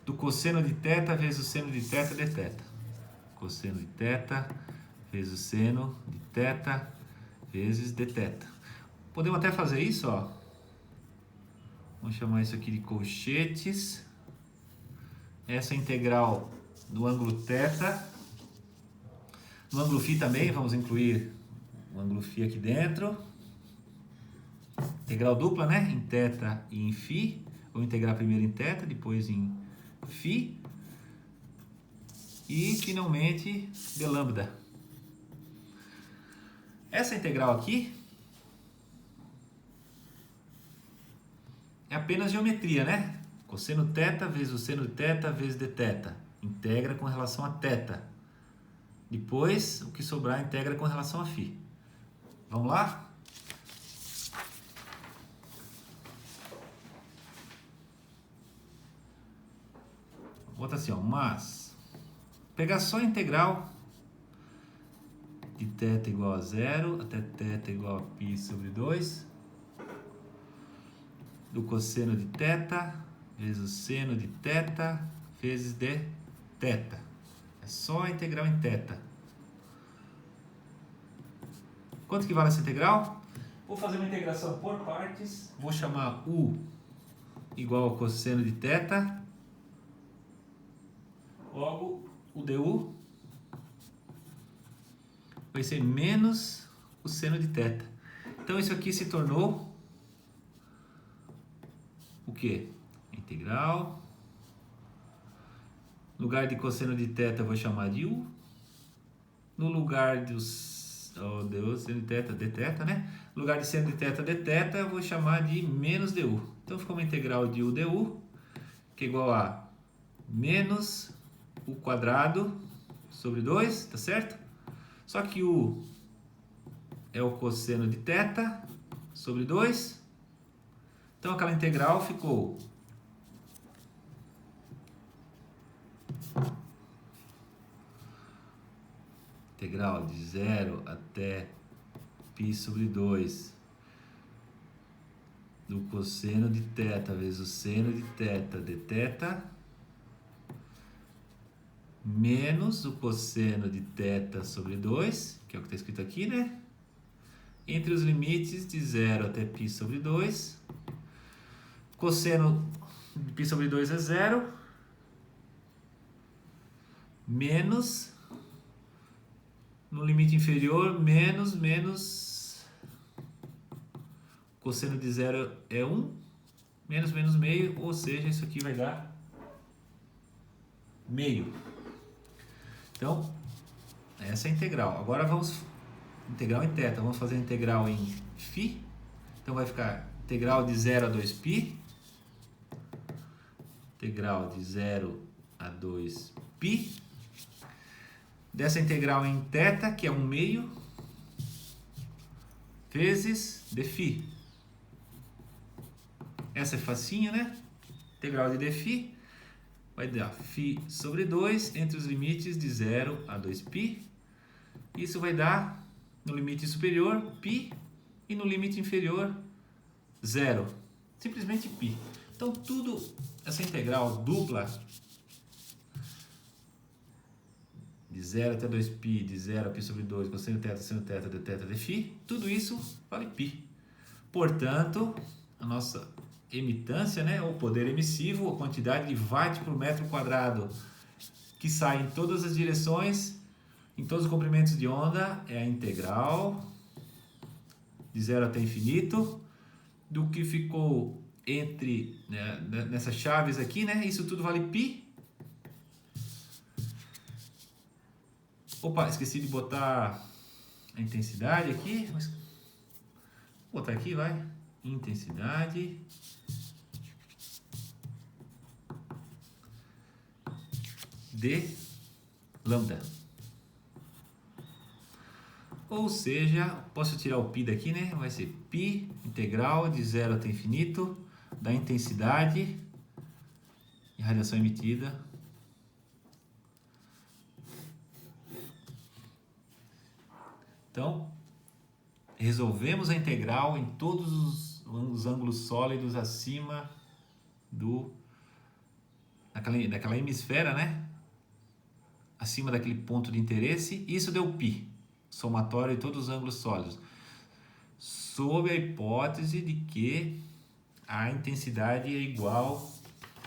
do cosseno de θ vezes o seno de θ dθ. Cosseno de θ vezes o seno de θ vezes dθ. Podemos até fazer isso, ó. Vamos chamar isso aqui de colchetes. Essa integral do ângulo θ. No ângulo φ também, vamos incluir o ângulo φ aqui dentro. Integral dupla, né? Em θ e em φ. Vou integrar primeiro em θ, depois em φ. E, finalmente, de lambda. Essa integral aqui é apenas geometria, né? Cosseno θ vezes o seno de θ vezes dθ. Integra com relação a θ. Depois, o que sobrar integra com relação a φ. Vamos lá? Vou botar assim, ó, mas pegar só a integral de θ igual a 0 até θ igual a π sobre 2 do cosseno de θ vezes o seno de θ vezes dθ. É só a integral em θ. Quanto que vale essa integral? Vou fazer uma integração por partes. Vou chamar u igual ao cosseno de θ. Logo, o du vai ser menos o seno de θ. Então, isso aqui se tornou o quê? Integral. No lugar de cosseno de θ, eu vou chamar de u. No lugar do seno de θ, dθ, né? No lugar de seno de θ, dθ, eu vou chamar de menos du. Então, ficou uma integral de u du, que é igual a menos u quadrado sobre 2, tá certo? Só que u é o cosseno de θ sobre 2. Então, aquela integral ficou integral de 0 até π sobre 2 do cosseno de θ vezes o seno de θ dθ menos o cosseno de θ sobre 2, que é o que está escrito aqui, né? Entre os limites de 0 até π sobre 2. Cosseno de π sobre 2 é 0. Menos, no limite inferior, menos cosseno de 0 é 1. Menos meio, ou seja, isso aqui vai dar meio. Então, Essa é a integral. Agora vamos... Integral em θ. Vamos fazer a integral em φ. Então vai ficar integral de 0 a 2π. Integral de 0 a 2π. Dessa integral em θ, que é 1/2, vezes dφ. Essa é facinho, né? Integral de dφ vai dar φ sobre 2 entre os limites de 0 a 2π. Isso vai dar, no limite superior, π, e no limite inferior, 0. Simplesmente π. Então, tudo, essa integral dupla, de 0 até 2π, de 0 a π sobre 2, cosseno θ, seno θ, dθ, dφ, tudo isso vale π. Portanto, a nossa emitância, né, o poder emissivo, a quantidade de watt por metro quadrado que sai em todas as direções, em todos os comprimentos de onda, é a integral de 0 até infinito do que ficou entre, né, nessas chaves aqui, né, isso tudo vale π. Opa, esqueci de botar a intensidade aqui. Vou botar aqui, vai. Intensidade de lambda. Ou seja, posso tirar o π daqui, né? Vai ser π integral de 0 até infinito da intensidade e radiação emitida Então, resolvemos a integral em todos os ângulos sólidos acima daquela hemisfera, né? Acima daquele ponto de interesse. Isso deu π, somatório de todos os ângulos sólidos, sob a hipótese de que a intensidade é igual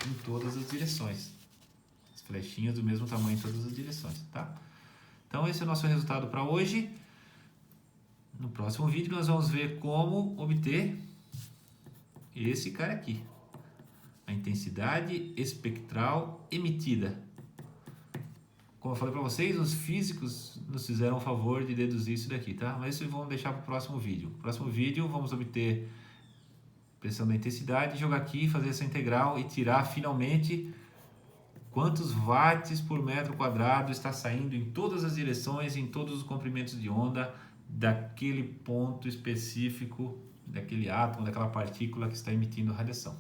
em todas as direções. As flechinhas do mesmo tamanho em todas as direções, tá? Então, esse é o nosso resultado para hoje. No próximo vídeo nós vamos ver como obter esse cara aqui, a intensidade espectral emitida. Como eu falei para vocês, os físicos nos fizeram o favor de deduzir isso daqui, tá? Mas isso vamos deixar para o próximo vídeo. No próximo vídeo vamos obter a pressão da intensidade, jogar aqui, fazer essa integral e tirar finalmente quantos watts por metro quadrado está saindo em todas as direções, em todos os comprimentos de onda, daquele ponto específico, daquele átomo, daquela partícula que está emitindo radiação.